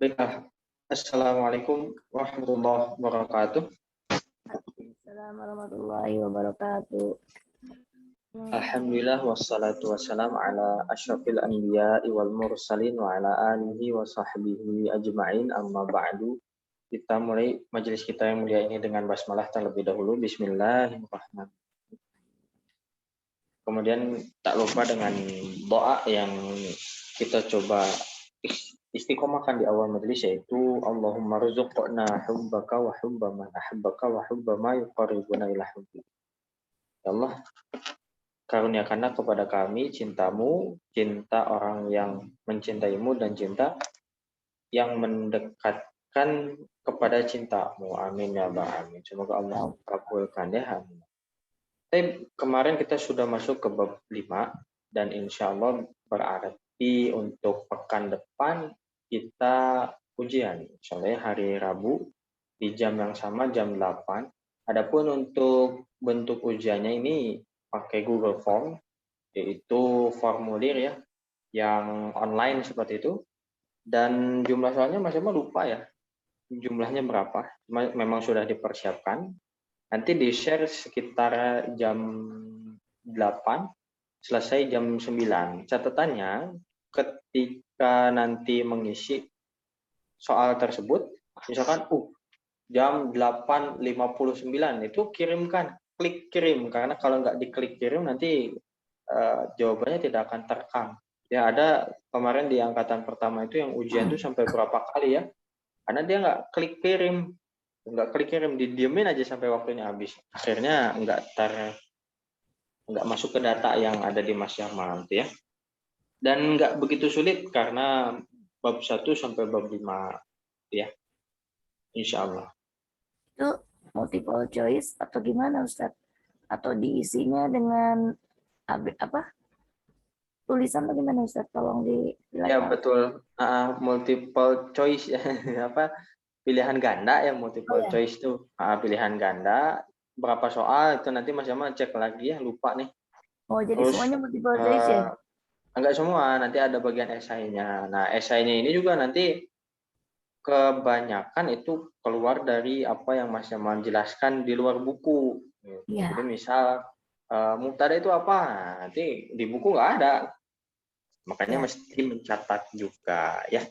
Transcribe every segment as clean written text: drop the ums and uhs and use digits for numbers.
Baiklah. Assalamualaikum warahmatullahi wabarakatuh. Assalamualaikum warahmatullahi wabarakatuh. Alhamdulillah wassalatu wassalamu ala asyrafil anbiya'i wal mursalin wa ala alihi wa sahbihi ajma'in, amma ba'du. Kita mulai majelis kita yang mulia ini dengan basmalah terlebih dahulu. Bismillahirrahmanirrahim. Kemudian tak lupa dengan doa yang kita coba istiqomahkan di awal majelis, yaitu Allahumma rzuqna hubbaka wa hubba man ahabbaka wa hubba ma yuqarribuna ila hubbika. Ya Allah, karuniakanlah kepada kami cintamu, cinta orang yang mencintaimu, dan cinta yang mendekatkan kepada cintamu. Amin ya Rabbal alamin. Semoga Allah kabulkan ya. Amin. Tapi kemarin kita sudah masuk ke bab 5 dan insya Allah berarti untuk pekan depan kita ujian. Misalnya hari Rabu di jam yang sama, jam 8. Adapun untuk bentuk ujiannya ini pakai Google Form, yaitu formulir ya, yang online seperti itu. Dan jumlah soalnya masih lupa ya, jumlahnya berapa. Memang sudah dipersiapkan. Nanti di-share sekitar jam 8, selesai jam 9. Catatannya, ketika nanti mengisi soal tersebut, misalkan jam 8.59 itu kirimkan, klik kirim, karena kalau nggak diklik kirim nanti jawabannya tidak akan terekam. Ya, ada kemarin di angkatan pertama itu yang ujian itu sampai berapa kali ya, karena dia nggak klik kirim, didiemin aja sampai waktunya habis. Akhirnya nggak masuk ke data yang ada di Mas Yamal nanti ya. Dan nggak begitu sulit karena bab 1 sampai bab 5 ya. Insya Allah. Itu multiple choice atau gimana Ustadz? Atau diisinya dengan tulisan atau gimana Ustadz? Tolong dijelaskan. Ya betul, multiple choice ya. Pilihan ganda ya, multiple choice itu pilihan ganda. Berapa soal itu nanti Mas Yamal cek lagi ya, lupa nih. Jadi terus, semuanya multiple choice ya? Enggak semua, nanti ada bagian esainya. Nah, esainya ini juga nanti kebanyakan itu keluar dari apa yang Mas Yamal jelaskan di luar buku. Ya. Jadi misal mubtada itu apa? Nanti di buku nggak ada. Makanya mesti mencatat juga ya.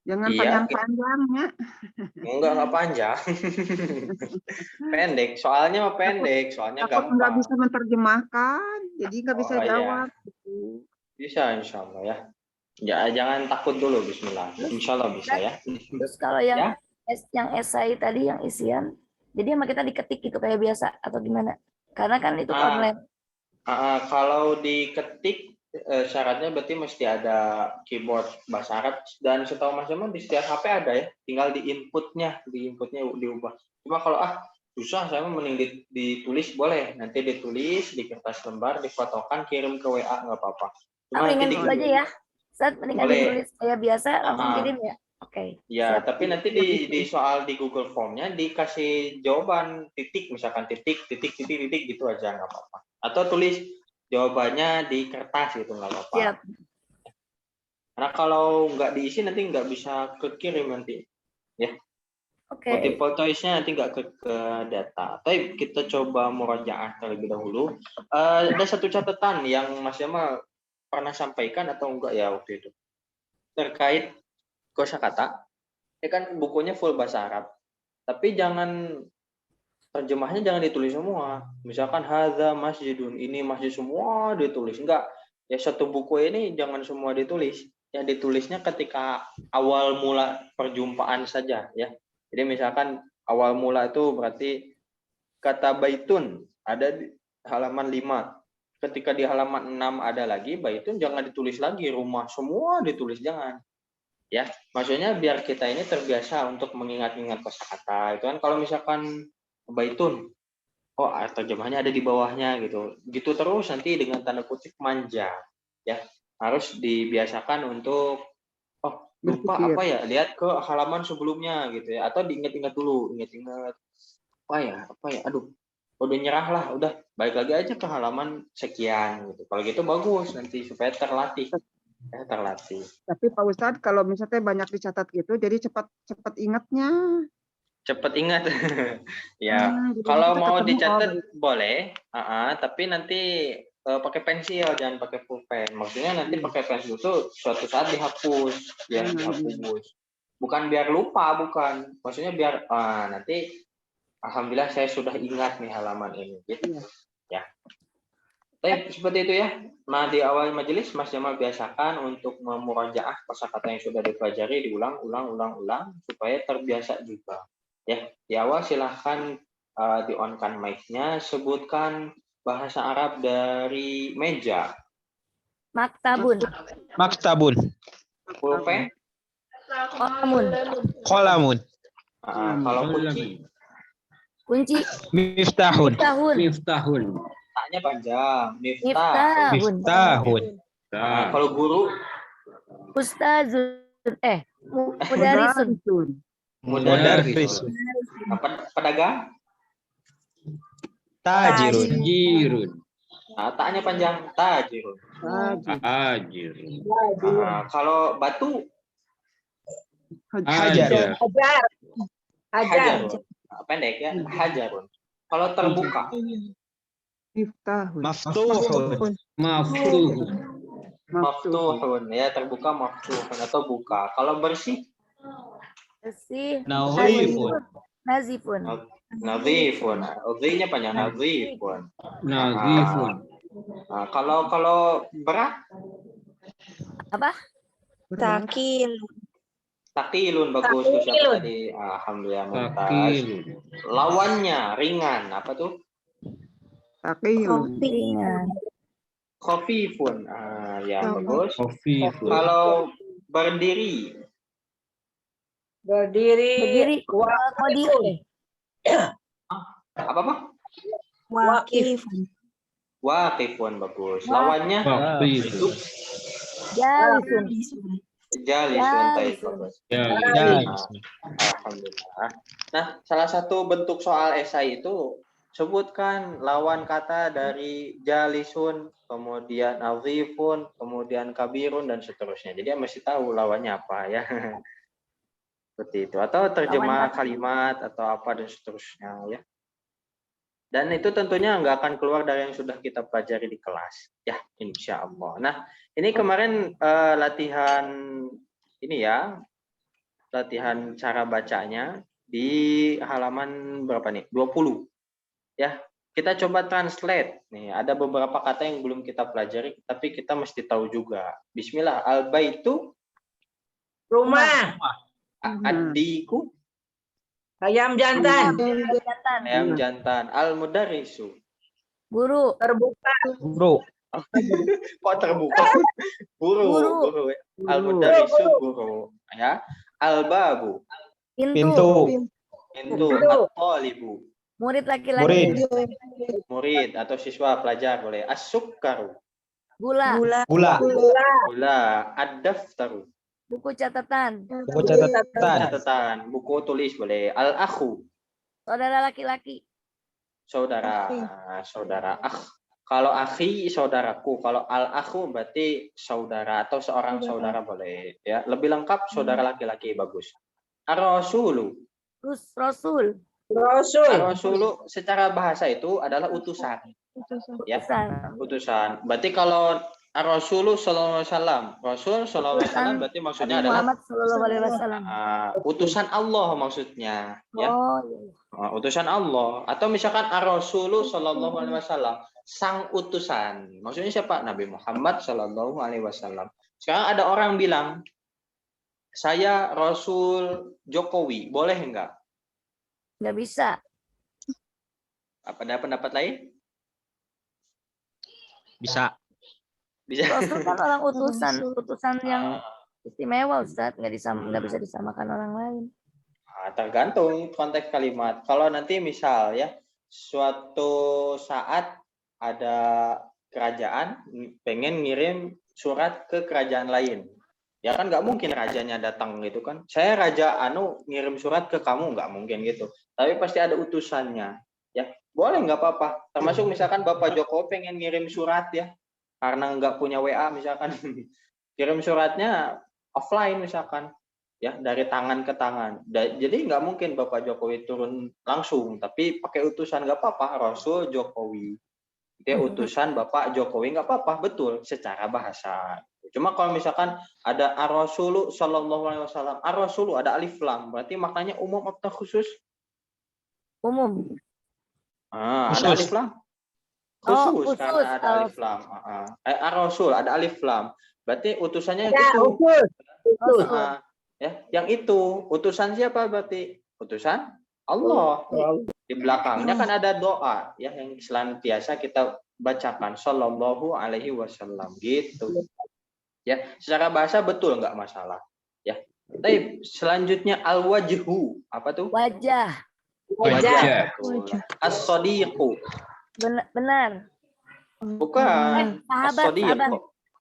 Jangan panjang-panjang ya. Nggak panjang. Pendek, soalnya pendek, soalnya gampang. Nggak bisa menerjemahkan, jadi nggak bisa jawab. Ya. Bisa insya Allah ya. Ya, jangan takut dulu, bismillah. Insya Allah bisa ya. Terus kalau yang esai tadi, yang isian, jadi sama kita diketik gitu kayak biasa atau gimana? Karena kan itu online. Kalau diketik, syaratnya berarti mesti ada keyboard bahasa Arab, dan setahu Mas Yamal di setiap HP ada ya, tinggal di inputnya diubah. Cuma kalau susah, saya mending ditulis boleh, nanti ditulis di kertas lembar, difotokan, kirim ke WA nggak apa-apa. Cuma nanti aja ya, saat mendingan ditulis kayak biasa langsung kirim ya. Oke. Ya, tapi nanti di soal di Google Form-nya dikasih jawaban titik, misalkan titik gitu aja nggak apa-apa. Atau tulis jawabannya di kertas gitu nggak apa-apa. Siap. Karena kalau nggak diisi nanti nggak bisa kekirim nanti, ya. Multiple choice-nya nanti nggak ke data. Tapi kita coba murajaah terlebih dahulu. Ada satu catatan yang Mas Yamal pernah sampaikan atau enggak ya waktu itu terkait kosakata. Ya kan bukunya full bahasa Arab. Tapi terjemahnya jangan ditulis semua. Misalkan hadza masjidun, ini masjid semua ditulis. Enggak. Ya satu buku ini jangan semua ditulis. Ya ditulisnya ketika awal mula perjumpaan saja ya. Jadi misalkan awal mula itu berarti kata baitun ada di halaman 5. Ketika di halaman 6 ada lagi baitun, jangan ditulis lagi rumah semua ditulis, jangan. Ya, maksudnya biar kita ini terbiasa untuk mengingat-ingat kosakata. Itu kan kalau misalkan baitun, terjemahnya ada di bawahnya gitu. Gitu terus nanti dengan tanda kutip manja. Ya, harus dibiasakan untuk lupa apa ya, lihat ke halaman sebelumnya gitu ya, atau diingat-ingat dulu, ingat-ingat apa ya, udah nyerah lah, udah balik lagi aja ke halaman sekian gitu. Kalau gitu bagus nanti supaya terlatih terlatih. Tapi Pak Ustadz kalau misalnya banyak dicatat gitu, jadi cepat ingatnya. Cepet ingat. Ya, Jadi kalau kita mau ketemu, dicatat baik. boleh, tapi nanti pakai pensil, jangan pakai pulpen. Maksudnya nanti pakai pensil itu suatu saat dihapus, biar dihapus. Bukan biar lupa, bukan. Maksudnya biar nanti alhamdulillah saya sudah ingat nih halaman ini. Gitu. Ya. Seperti itu ya. Nah, di awal majelis Mas Jamal biasakan untuk memurajaah kosakata yang sudah dipelajari, diulang supaya terbiasa juga. Ya, di awal silahkan di-on-kan mic-nya, sebutkan bahasa Arab dari meja. Maktabun. Maktabun. Pulpen? Qalamun. Qalamun. Kalau kunci? Kunci. Miftahun. Miftahun. Miftahun. Taknya panjang. Miftah. Miftahun. Miftahun. Kalau guru? Ustazun. Mudarisun. Mudarrisun. Pedagang? Tajirun. Tajirun. Taknya panjang. Tajirun. Tajirun. Kalau batu? Hajar. Hajarun. Pendek ya. Hajarun. Kalau terbuka? Miftahun. Maftuhun. Maftuhun. Maftuhun. Ya, terbuka maftuhun atau buka. Kalau bersih? Bersih. Nazifun. Nazifun. Nazifun. Udhinya panjang. Nazifun. Nazifun. Kalau berat? Apa? Takilun. Bagus tuh siapa tadi? Alhamdulillah mumtaz. Takilun. Lawannya ringan. Apa tuh? Takilun. Ringan. Khafifun. Ya bagus. Khafifun. Kalau berdiri? Berdiri. Qadir. Apa? Waqifun. Bagus. Lawannya? Waqifun. Jalisun. Jalisun. Bagus. Alhamdulillah. Nah, salah satu bentuk soal esai itu sebutkan lawan kata dari jalisun, kemudian azifun, kemudian kabirun dan seterusnya. Jadi mesti tahu lawannya apa ya. Seperti itu. Atau terjemah kalimat atau apa dan seterusnya ya. Dan itu tentunya nggak akan keluar dari yang sudah kita pelajari di kelas. Ya, insya Allah. Nah, ini kemarin latihan ini ya. Latihan cara bacanya di halaman berapa nih? 20. Ya, kita coba translate. Nih, ada beberapa kata yang belum kita pelajari, tapi kita mesti tahu juga. Bismillah. Al-baitu. Rumah. Adiku. Ayam jantan. Ayam jantan. Al-mudarrisu. Guru. Terbuka. Guru. Kok terbuka? Guru. Al-mudarrisu guru. Ya. Al-babu. Pintu. At-talibu. Murid laki-laki. Murid atau siswa pelajar boleh. As-sukkaru. Gula. Ad-daftaru. Buku catatan. Catatan. Buku tulis boleh. Al-akhu. Saudara laki-laki. Saudara. Akh. Kalau akhi saudaraku. Kalau al-akhu berarti saudara atau seorang saudara boleh. Ya, lebih lengkap saudara laki-laki bagus. Ar-rasulu. Rasul. Ar-rasulu secara bahasa itu adalah utusan. Ya, utusan. Berarti kalau Ar-rasulu sallallahu alaihi wasallam, Rasul sallallahu alaihi wasallam berarti maksudnya adalah Muhammad sallallahu alaihi wasallam. Utusan Allah maksudnya, ya. Utusan Allah. Atau misalkan Ar-rasulu sallallahu alaihi wasallam, sang utusan. Maksudnya siapa? Nabi Muhammad sallallahu alaihi wasallam. Sekarang ada orang bilang, saya Rasul Jokowi, boleh enggak? Nggak bisa. Ada pendapat lain? Bisa. Rasul kan orang utusan yang istimewa, Ustaz. Nggak bisa disamakan orang lain. Tergantung konteks kalimat. Kalau nanti misal ya, suatu saat ada kerajaan pengen ngirim surat ke kerajaan lain. Ya kan nggak mungkin rajanya datang gitu kan. Saya Raja Anu ngirim surat ke kamu, nggak mungkin gitu. Tapi pasti ada utusannya. Ya, boleh nggak apa-apa. Termasuk misalkan Bapak Jokowi pengen ngirim surat ya, karena nggak punya WA misalkan. kirim suratnya offline misalkan, ya dari tangan ke tangan. Jadi nggak mungkin Bapak Jokowi turun langsung, tapi pakai utusan nggak apa-apa, Rasul Jokowi. Dia utusan Bapak Jokowi nggak apa-apa, betul secara bahasa. Cuma kalau misalkan ada ar-rasulu sallallahu alaihi wasallam, ar-rasulu ada alif lam, berarti maknanya umum atau khusus? Umum. Ada Khusus. alif lam. Oh, Khusus, khusus. karena ada alif lam. Ar-rasul ada alif lam. Berarti utusannya yang Ya, itu. usul. Usul. Ya, yang itu utusan siapa berarti? Utusan Allah. Di belakangnya kan ada doa ya yang senantiasa kita bacakan sallallahu alaihi wasallam gitu. Ya, secara bahasa betul nggak masalah. Ya. Tapi selanjutnya al-wajhu, apa tuh? Wajah. Wajah. Betul. As-sadiqu. Benar. Bukan. Sahabat, As-sadiqu.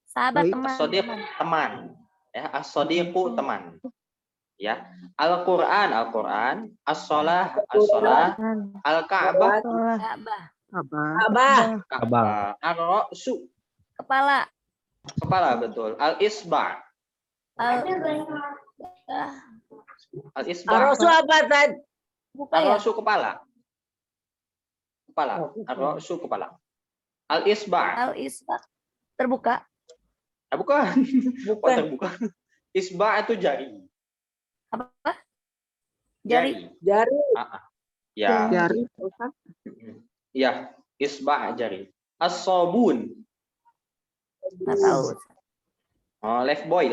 Sahabat Baik. teman. As-sadiq teman. Ya, as-sadiqu teman. Ya. Al-Qur'an, as-shalah, al-Ka'bah, Ka'bah. Abah. Abah. ar-ra'su, Kepala. kepala betul. Al-isba', Al- al-isba', Ar-rasul apa tadi? Buka ya? ar-ra'su kepala. Kepala, ar-ra'su kepala. Al-isba', Al-isbak. Terbuka. bukan. Bukan. Terbuka. Isba' itu jari. Apa? Jari. Jari. Ya. Jari, Ustaz. Ya, isba' jari. As-sabun. Nggak tahu. Oh, left boy.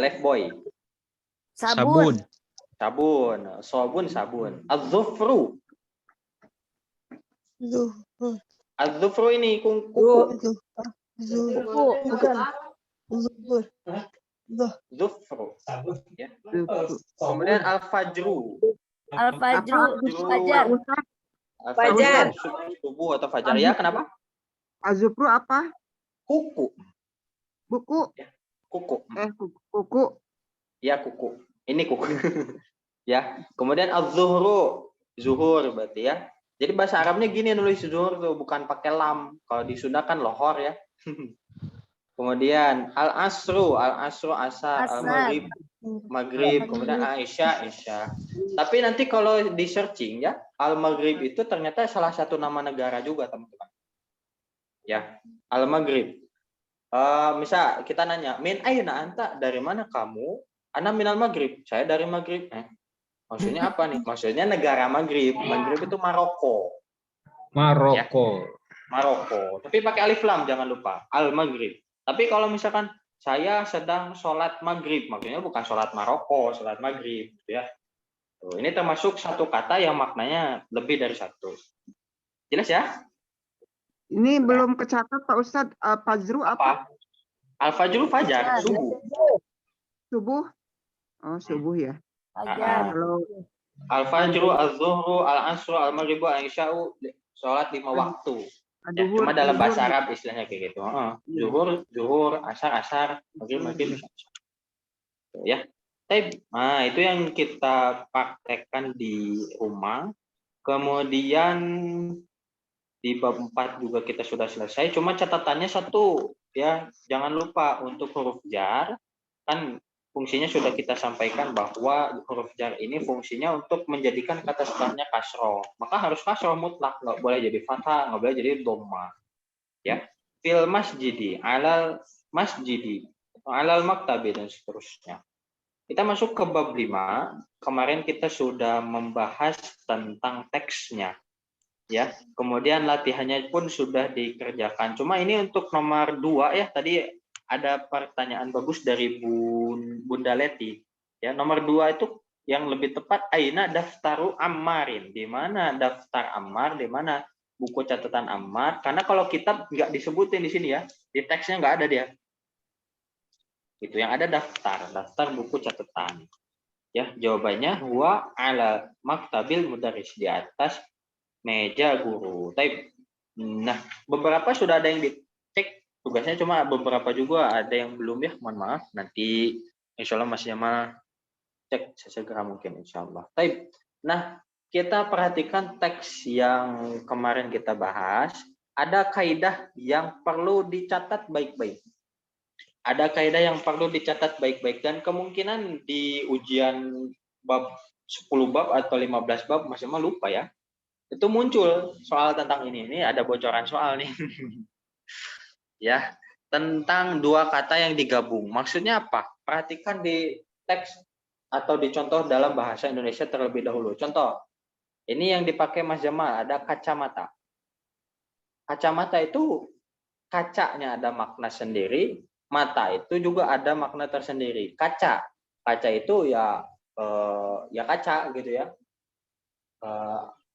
Sabun. Sabun. Sabun. Az-zufru. Az-zufru ini kuku. Buku. Bukan. Zufru. Ya. Kemudian al-fajru. Al-fajru. Fajar. Fajar. Fajar. Subuh atau fajar. Ya, kenapa? Azufru apa? Kuku. Buku. Kuku. Kuku. Ya, kuku. Ini kuku. Ya. Kemudian az-zuhru. Zuhur berarti ya. Jadi bahasa Arabnya gini nulis zuhur tuh, bukan pakai lam. Kalau di Sunda kan lohor ya. Kemudian al-asru asar, maghrib, kemudian Aisyah. Tapi nanti kalau di searching ya, al-maghrib itu ternyata salah satu nama negara juga, teman-teman. Ya, al-maghrib. Misal kita nanya, min aina anta, dari mana kamu? Ana minal maghrib, saya dari maghrib. Maksudnya apa nih? Maksudnya negara maghrib. Maghrib itu Maroko. Maroko. Tapi pakai alif lam, jangan lupa. Al-maghrib. Tapi kalau misalkan saya sedang sholat maghrib, maksudnya bukan sholat Maroko, sholat maghrib, ya. Tuh, ini termasuk satu kata yang maknanya lebih dari satu. Jelas ya? Ini belum kecatat Pak Ustadz. Fajru apa? Al-fajru fajar, subuh. Subuh. Oh, subuh ya. Fajar. Kalau Al-fajru, az-zuhru, al-asru, al-maghribu, al-isya'u, sholat 5 waktu. Ya, cuma dalam bahasa Arab istilahnya kayak gitu. Zuhur, asar, maghrib. Ya. Nah, itu yang kita praktekkan di rumah. Kemudian di bab 4 juga kita sudah selesai. Cuma catatannya satu, ya, jangan lupa untuk huruf jar, kan fungsinya sudah kita sampaikan bahwa huruf jar ini fungsinya untuk menjadikan kata setelahnya kasroh. Maka harus kasroh mutlak, nggak boleh jadi fathah, nggak boleh jadi dhamma. Ya, fil masjidi, alal masjidi, alal maktabi dan seterusnya. Kita masuk ke bab 5. Kemarin kita sudah membahas tentang teksnya. Ya, kemudian latihannya pun sudah dikerjakan. Cuma ini untuk nomor 2 ya, tadi ada pertanyaan bagus dari Bunda Leti. Ya, nomor 2 itu yang lebih tepat aina daftaru Ammarin. Di mana daftar Ammar, di mana buku catatan Ammar? Karena kalau kitab nggak disebutin di sini ya, di teksnya nggak ada dia. Itu yang ada daftar buku catatan. Ya, jawabannya huwa ala maktabil mudarris, di atas meja guru. Nah, beberapa sudah ada yang dicek tugasnya, cuma beberapa juga ada yang belum ya, mohon maaf. Nanti insya Allah Mas Jamal cek sesegera mungkin insya Allah. Nah, kita perhatikan teks yang kemarin kita bahas. Ada kaidah yang perlu dicatat baik-baik. ada kaidah yang perlu dicatat baik-baik, dan kemungkinan di ujian bab 10 bab atau 15 bab Mas Jamal lupa ya. Itu muncul soal tentang ini. Ini ada bocoran soal nih. Ya, tentang dua kata yang digabung. Maksudnya apa? Perhatikan di teks atau di contoh dalam bahasa Indonesia terlebih dahulu. Contoh, ini yang dipakai Mas Jamal ada kacamata. Kacamata itu kacanya ada makna sendiri, mata itu juga ada makna tersendiri. Kaca itu ya ya kaca gitu ya.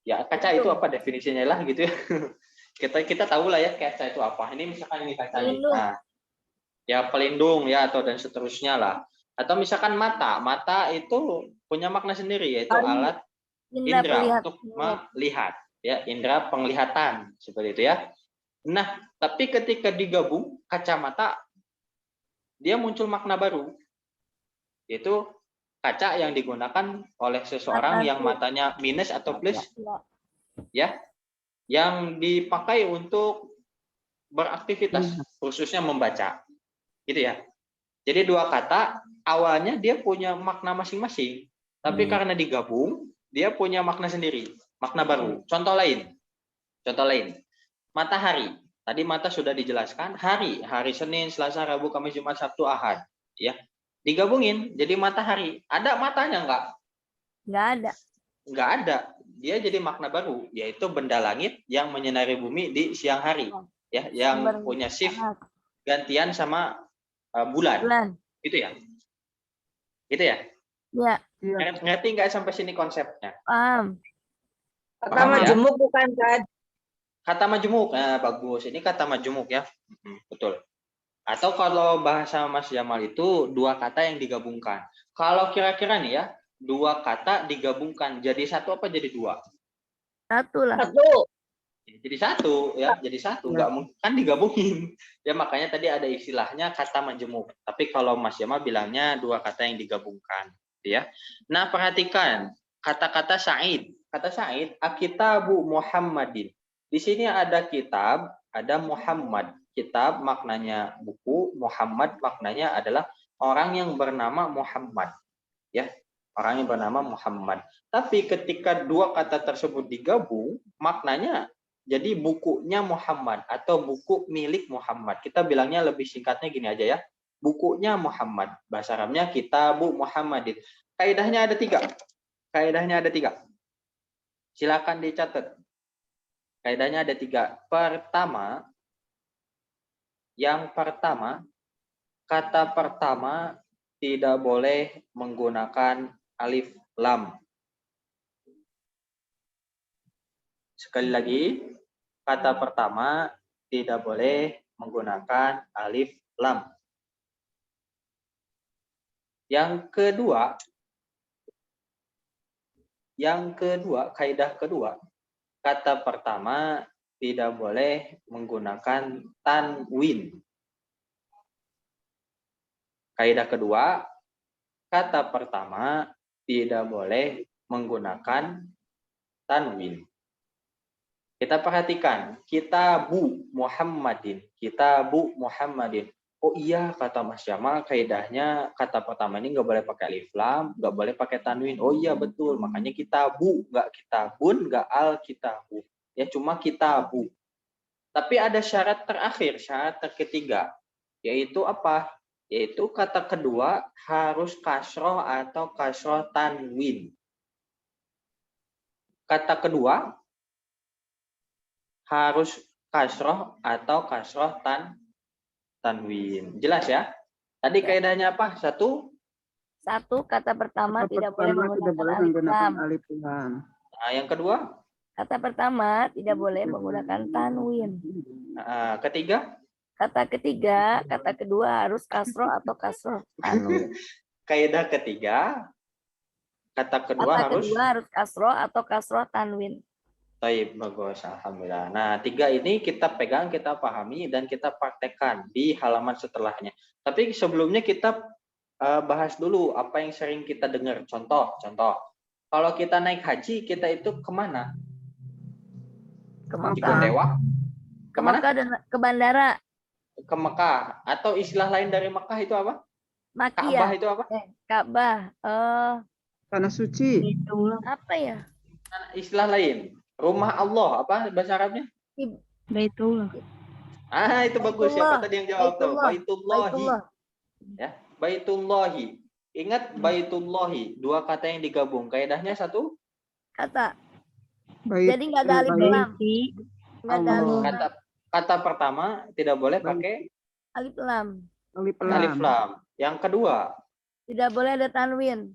Ya kaca itu apa definisinya lah gitu ya. Kita tahu lah ya kaca itu apa. Ini misalkan ini kaca nih. Nah, ya pelindung ya atau dan seterusnya lah. Atau misalkan mata itu punya makna sendiri yaitu alat indera untuk melihat ya, indera penglihatan seperti itu ya. Nah, tapi ketika digabung kacamata dia muncul makna baru yaitu kaca yang digunakan oleh seseorang yang matanya minus atau plus ya, yang dipakai untuk beraktivitas khususnya membaca gitu ya. Jadi dua kata awalnya dia punya makna masing-masing, tapi karena digabung dia punya makna sendiri, makna baru. Contoh lain, matahari. Tadi mata sudah dijelaskan, hari Senin, Selasa, Rabu, Kamis, Jumat, Sabtu, Ahad ya. Digabungin jadi matahari. Ada matanya enggak? Nggak ada. Nggak ada. Dia jadi makna baru, yaitu benda langit yang menyinari bumi di siang hari, ya, yang punya shift gantian sama bulan. Gitu ya? Gitu ya? Ya. Ngerti nggak sampai sini konsepnya? Paham. Kata Paham ya? majemuk bukan Tad. Kata majemuk, nah, bagus. Ini kata majemuk ya, betul. Atau kalau bahasa Mas Jamal itu dua kata yang digabungkan. Kalau kira-kira nih ya, dua kata digabungkan jadi satu apa jadi dua? Satu lah. Satu. Jadi satu ya, jadi satu. Nggak mungkin kan digabungin. Ya makanya tadi ada istilahnya kata majemuk. Tapi kalau Mas Jamal bilangnya dua kata yang digabungkan, ya. Nah perhatikan kata-kata Sa'id. Kata Sa'id, Akitabu Muhammadin. Di sini ada kitab, ada Muhammad. Kitab maknanya buku, Muhammad maknanya adalah orang yang bernama Muhammad. Ya, orang yang bernama Muhammad. Tapi ketika dua kata tersebut digabung, maknanya jadi bukunya Muhammad atau buku milik Muhammad. Kita bilangnya lebih singkatnya gini aja ya. Bukunya Muhammad. Bahasa Arabnya Kitabu Muhammadin. Kaidahnya ada tiga. Silakan dicatat. Kaidahnya ada tiga. Yang pertama, kata pertama tidak boleh menggunakan alif lam. Sekali lagi, kata pertama tidak boleh menggunakan alif lam. Yang kedua, kaidah kedua, kata pertama tidak boleh menggunakan tanwin. Kaidah kedua, kata pertama tidak boleh menggunakan tanwin. Kita perhatikan, Kitabu Muhammadin. Oh iya, kata Mas Jamal, kaidahnya kata pertama ini nggak boleh pakai alif lam, nggak boleh pakai tanwin. Oh iya betul, makanya kitabu, nggak kitabun, nggak al-kitabu. Ya cuma kitabu. Tapi ada syarat terakhir, syarat ketiga, yaitu apa? Yaitu kata kedua harus kasroh atau kasroh tanwin. Kata kedua harus kasroh atau kasroh tanwin. Jelas ya? Tadi kaidahnya apa? Satu, kata pertama tidak boleh menggunakan alif lam. Nah, yang kedua? Kata pertama tidak boleh menggunakan tanwin. Nah, ketiga? Kata kedua harus kasroh atau kasroh tanwin. Kaidah ketiga, kata kedua harus kasroh atau kasroh tanwin. Baik, bagus, alhamdulillah. Nah, tiga ini kita pegang, kita pahami, dan kita praktekkan di halaman setelahnya. Tapi sebelumnya kita bahas dulu apa yang sering kita dengar. Contoh. Kalau kita naik haji, kita itu kemana? Ke Mekah. Cikotewa? Kemana? Ke bandara. ke Mekah, atau istilah lain dari Mekah itu apa? Ka'bah Makiyah. itu apa? Ka'bah. Tanah suci. Apa ya? Istilah lain. Rumah Allah apa bahasa Arabnya? Baitullah. Ah, itu bagus. Baitullah. Siapa tadi yang jawab tuh? Baitullahi. Baitullah. Ya, Baitullahi. Ingat Baitullahi, dua kata yang digabung. Kaidahnya satu Kata. Bait. Jadi nggak ada alif Bait. lam. Nggak ada alif lam. kata pertama tidak boleh pakai Alif lam. Alif alif lam. lam. Yang kedua, Tidak boleh ada tanwin.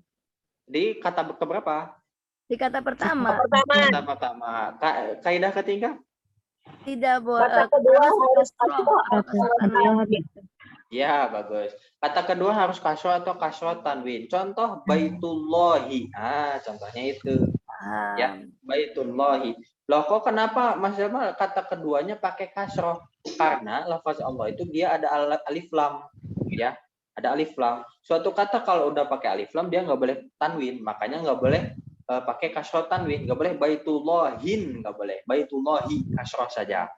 di kata keberapa? Di kata pertama. Kata pertama. Kaidah ketiga? Tidak boleh. Kata kedua harus kasroh. Ya, bagus. Kata kedua harus kasroh atau kasroh tanwin. Contoh Baitullahi. Ah, contohnya itu. Ya, Baitullahi. Loh, kok kenapa Mas Jamal kata keduanya pakai kasroh? Karena lafaz Allah itu dia ada alif lam. Ya, ada alif lam. Suatu kata kalau udah pakai alif lam dia nggak boleh tanwin. Makanya nggak boleh pakai kasroh tanwin. Nggak boleh Baitullahin. Nggak boleh. Baitullahi kasroh saja.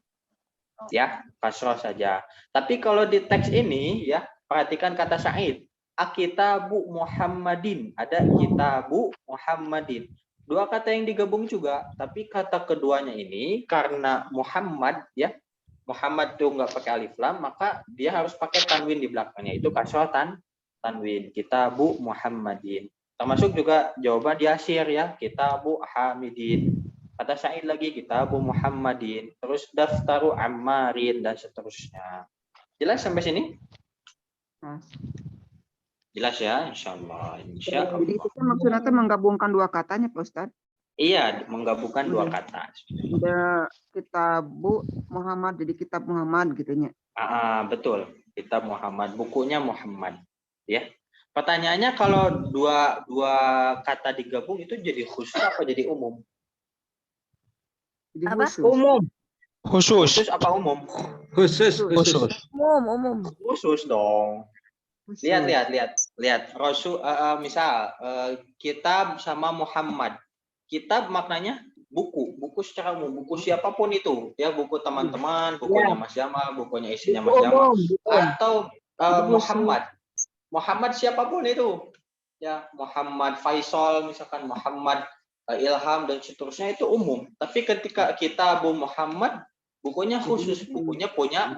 Ya, kasroh saja. Tapi kalau di teks ini ya, perhatikan kata Sa'id. Akitabu Muhammadin. Ada kitabu Muhammadin. Dua kata yang digabung juga, tapi kata keduanya ini karena Muhammad ya, Muhammad itu nggak pakai alif lam, maka dia harus pakai tanwin di belakangnya. Itu kasroh tanwin. Kitabu Muhammadin. Termasuk juga jawaban di akhir ya, kitabu Hamidin. Kata Sa'id lagi kitabu Muhammadin, terus daftaru Ammarin dan seterusnya. Jelas sampai sini? Jelas ya, insyaallah. Jadi itu kan maksudnya menggabungkan dua katanya, Pak Ustadz. Iya, menggabungkan dua kata. Udah Kitabu Muhammad jadi Kitab Muhammad gitunya. Betul. Kitab Muhammad, bukunya Muhammad. Ya. Pertanyaannya kalau dua kata digabung itu jadi khusus apa jadi umum? Jadi Apa? khusus. Umum. Khusus. Apa umum? Khusus. Umum. Khusus dong. Khusus. Lihat. Rasul misal kitab sama Muhammad. Kitab maknanya buku secara umum, buku siapapun itu, ya buku teman-teman, bukunya Mas Jamal, bukunya isinya Mas Jamal, atau Muhammad siapapun itu, ya Muhammad Faisal misalkan, Muhammad Ilham dan seterusnya itu umum. Tapi ketika kita Muhammad, bukunya khusus, bukunya punya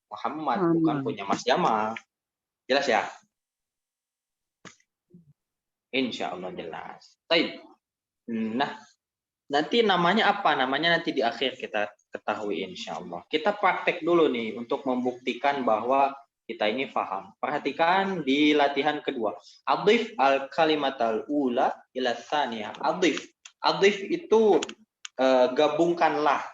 Muhammad, bukan punya Mas Jamal. Jelas ya? Insya Allah jelas. Baik. Nah, nanti namanya apa? Namanya nanti di akhir kita ketahui insya Allah. Kita praktek dulu nih untuk membuktikan bahwa kita ini paham. Perhatikan di latihan kedua. Adhif al-kalimatal ula ila tsaniyah. Adhif itu gabungkanlah.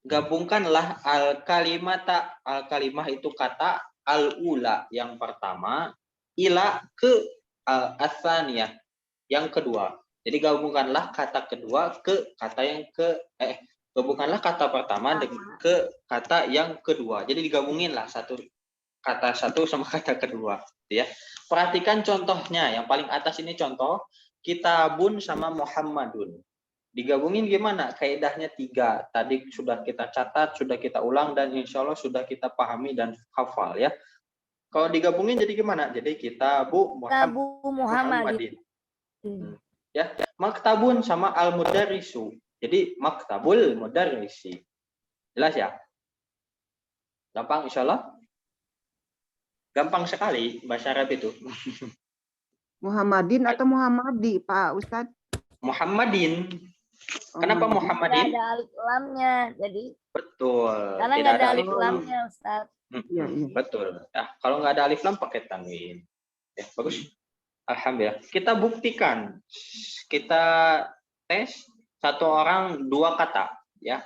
Gabungkanlah al-kalimah itu kata al-ula yang pertama ila ke al-tsaniyah yang kedua. Jadi gabungkanlah kata kedua ke kata yang gabungkanlah kata pertama ke kata yang kedua. Jadi digabunginlah kata satu sama kata kedua, ya. Perhatikan contohnya, yang paling atas ini contoh kitabun sama Muhammadun. Digabungin gimana? Kaidahnya 3. Tadi sudah kita catat, sudah kita ulang dan insya Allah sudah kita pahami dan hafal ya. Kalau digabungin jadi gimana? Jadi kitabu Muhammadin. Ya, maktabun sama al-mudarrisu. Jadi maktabul mudarrisi. Jelas ya? Gampang insyaallah? Gampang sekali bahasa Arab itu. Muhammadin atau Muhammadi, Pak Ustadz? Muhammadin. Kenapa Muhammadin? Tidak ada alif lamnya, jadi. Betul. Karena nggak ada alif lamnya, Ustaz. Iya. Betul. Nah, kalau nggak ada alif lam pakai tanwin. Ya, bagus. Alhamdulillah. Kita buktikan. Kita tes satu orang 2 kata, ya.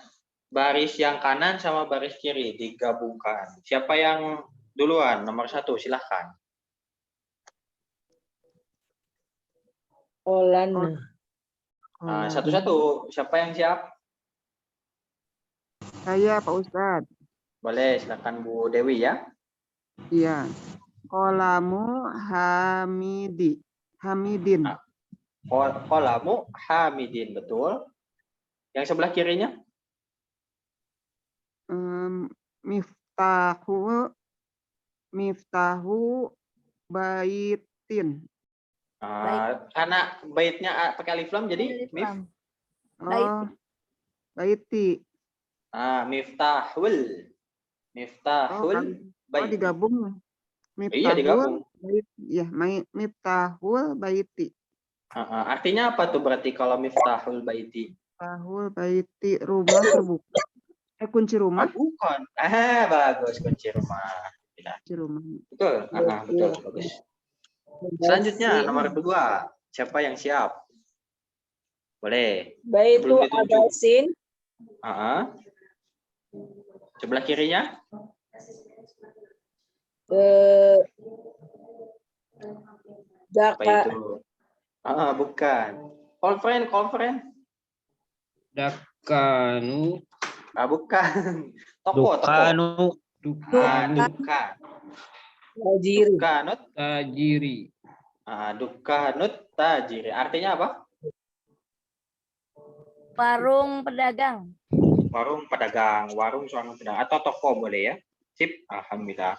Baris yang kanan sama baris kiri digabungkan. Siapa yang duluan? Nomor 1, silahkan. Nah, satu-satu. Siapa yang siap? Saya, Pak Ustadz. Boleh, silakan Bu Dewi ya. Iya. Qalamu Hamidin. Qalamu Hamidin, betul. Yang sebelah kirinya? miftahu baitin. Karena baitnya pakai alif lam jadi Alif mif. lam. Oh, baiti. Miftahul. Oh, Miftahul baiti. digabung. Iya, digabung. Ya, miftahul baiti. Artinya apa tuh berarti kalau miftahul baiti? Miftahul baiti, rumah terbuka. Kunci rumah. Bukan. Bagus, kunci rumah. Kunci rumah. Betul. Betul, bagus. Selanjutnya nomor 2. Siapa yang siap? Boleh. Baitu Sebelum ditunjuk. Abasin. Sebelah kirinya? Apa itu? Bukan. Konferen. Dakanu. Bukan. Toko. Dukanu. Dukan. Tajiri. Dukanut. Tajiri. Dukanut tajiri. Artinya apa? Warung pedagang. Warung pedagang. Atau toko boleh ya. Sip. Alhamdulillah.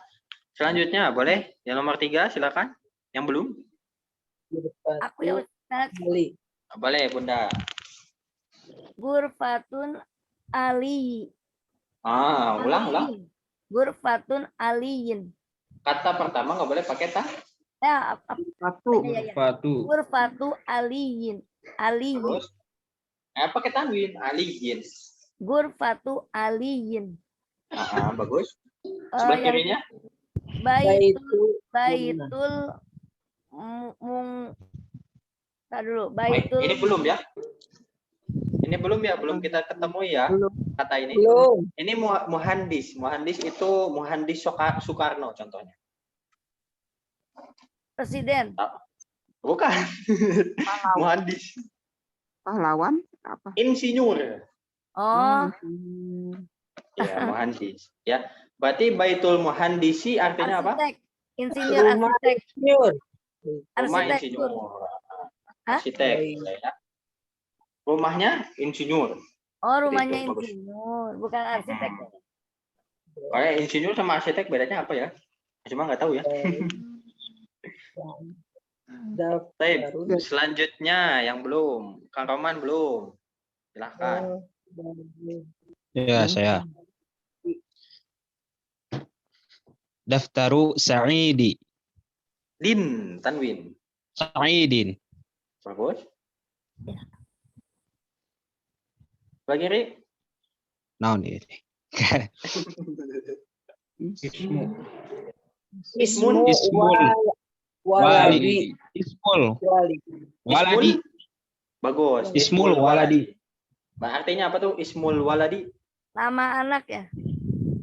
Selanjutnya boleh. Yang nomor 3 silakan. Yang belum? Aku ya Ustaz. Boleh Bunda. Gurfatun Ali. Ulang. Gurfatun aliyin. Kata pertama nggak boleh pakai ta. Satu. Gurfatu. Gurfatu aliyin. Aliyin. Terus pakai tanwin. Aliyin. Gurfatu aliyin. Bagus. Sebelah kirinya? Baitul Tar dulu. Baitul. Ini belum ya? Belum kita ketemu ya kata ini. Belum. Ini muhandis. Muhandis itu muhandis Soekarno contohnya. Presiden. Bukan. Muhandis. Pahlawan apa? Insinyur. Oh, Ya, muhandis. Ya. Berarti Baitul Muhandisi artinya apa? arsitek. Insinyur Rumah arsitek. insinyur. Rumah Arsitektur. insinyur. Arsitek. Ya. Rumahnya insinyur. Oh, rumahnya Itu, bagus. insinyur, bukan arsitek. Kayak insinyur sama arsitek bedanya apa ya? Cuma nggak tahu ya. Baik, selanjutnya yang belum. Kang Roman belum. Silahkan. Ya, saya. Daftaru Sa'idi. Din, tanwin. Sa'idin. Bagus. Lagi Ri? Naon ini? Ismu. Ismun. Ismul. Waladi. Ismul. Waladi. Waladi. Bagus. Ismul waladi. Artinya apa tuh? Ismul waladi. Nama anak ya.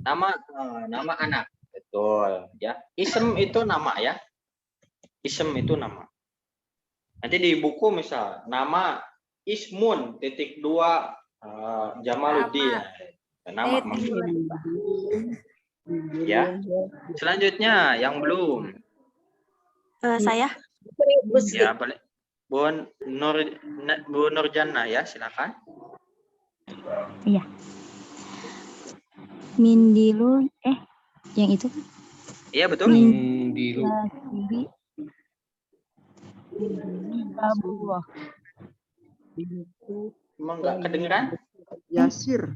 Nama anak. Betul. Ya. Ism itu nama ya. Ism itu nama. Nanti di buku misal nama Ismun _2 Jamaluddin. Nama maksudnya. Ya. Selanjutnya yang belum. Saya. Ya, boleh. Bu Nurjana ya, silakan. Iya. Mindilu, yang itu kan? Iya, betul. Mindilu. Kiri. Abullah. Emang nggak kedengeran? Yasir.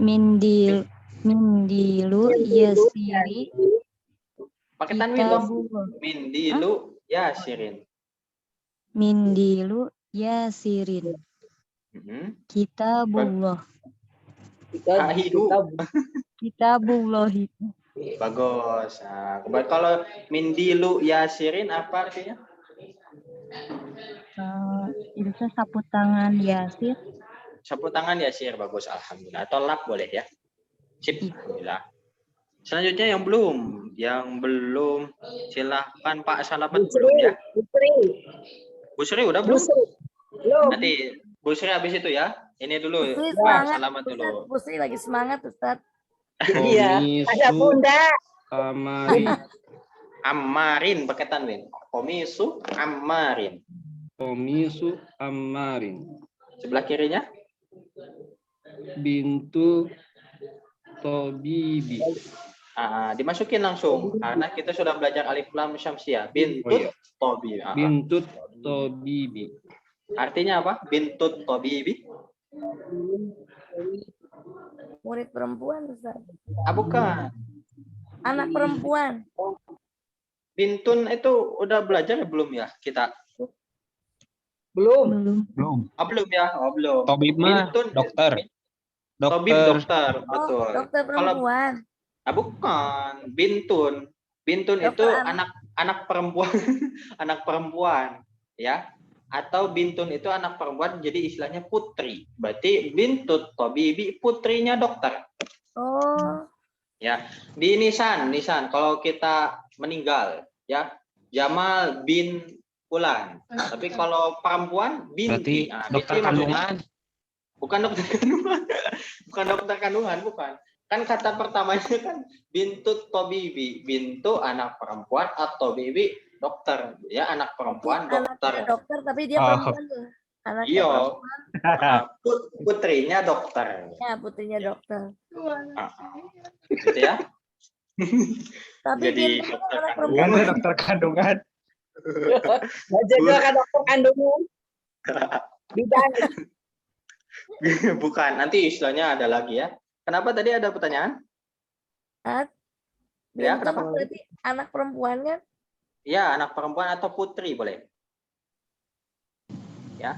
Mindilu yasiri. Pakai tanwin loh. Kitabullah. Mindilu yasirin. Mindilu yasirin. Kitabullah. Kitabullah. Bagus. Nah, kalau mindilu yasirin apa artinya? Itu sapu tangan Yasir. Sapu tangan yasir, bagus. Alhamdulillah. Atau lap boleh ya. Sip. Alhamdulillah. Selanjutnya yang belum, silahkan Pak Salamet belum ya. Busri udah belum? Nanti Busri habis itu ya. Ini dulu Busri Pak semangat, Salamet dulu. Busri lagi semangat, Ustaz. Iya. Ada bunda. Amarin. Ammarin pakai tanwin. Komisu ammarin. Komisu Ammarin. Sebelah kirinya? Bintu tabibi. Dimasukin langsung karena kita sudah belajar alif lam syamsiah. Bintut tabibi. Bintut tabibi. Artinya apa? Bintut tabibi. Murid perempuan, Ustaz. Bukan. Anak perempuan. Bintun itu udah belajar belum ya kita? Belum. Belum. Belum ya? Belum. Tabib mah Bintun dokter. Tabib dokter, Oh, betul. dokter perempuan. Bukan. Bintun. Bintun Dokter itu anak. anak perempuan, anak perempuan, ya. Atau bintun itu anak perempuan, jadi istilahnya putri. Berarti bintut tabibi, putrinya dokter. Oh, Ya, di nisan kalau kita meninggal, ya, Jamal bin Fulan. Tapi kalau perempuan binti. Berarti dokter binti maksudnya kandungan. bukan dokter kandungan. Bukan dokter kandungan, bukan. Kan kata pertamanya kan bintut tabibi, bintu anak perempuan atau bibi dokter, ya, anak perempuan dokter. anaknya dokter tapi dia Oh. perempuan tuh. Anaknya Iya. perempuan, Putrinya dokter. ya putrinya dokter. Gitu ya. Tapi Jadi dia itu dokter anak kandungan. perempuan. dokter kandungan. Jadi akan dokter kandung. Bidan. Bukan, nanti istilahnya ada lagi ya. Kenapa tadi ada pertanyaan? Ya, Bintut kenapa? berarti anak perempuan kan? Ya, anak perempuan atau putri boleh. Ya.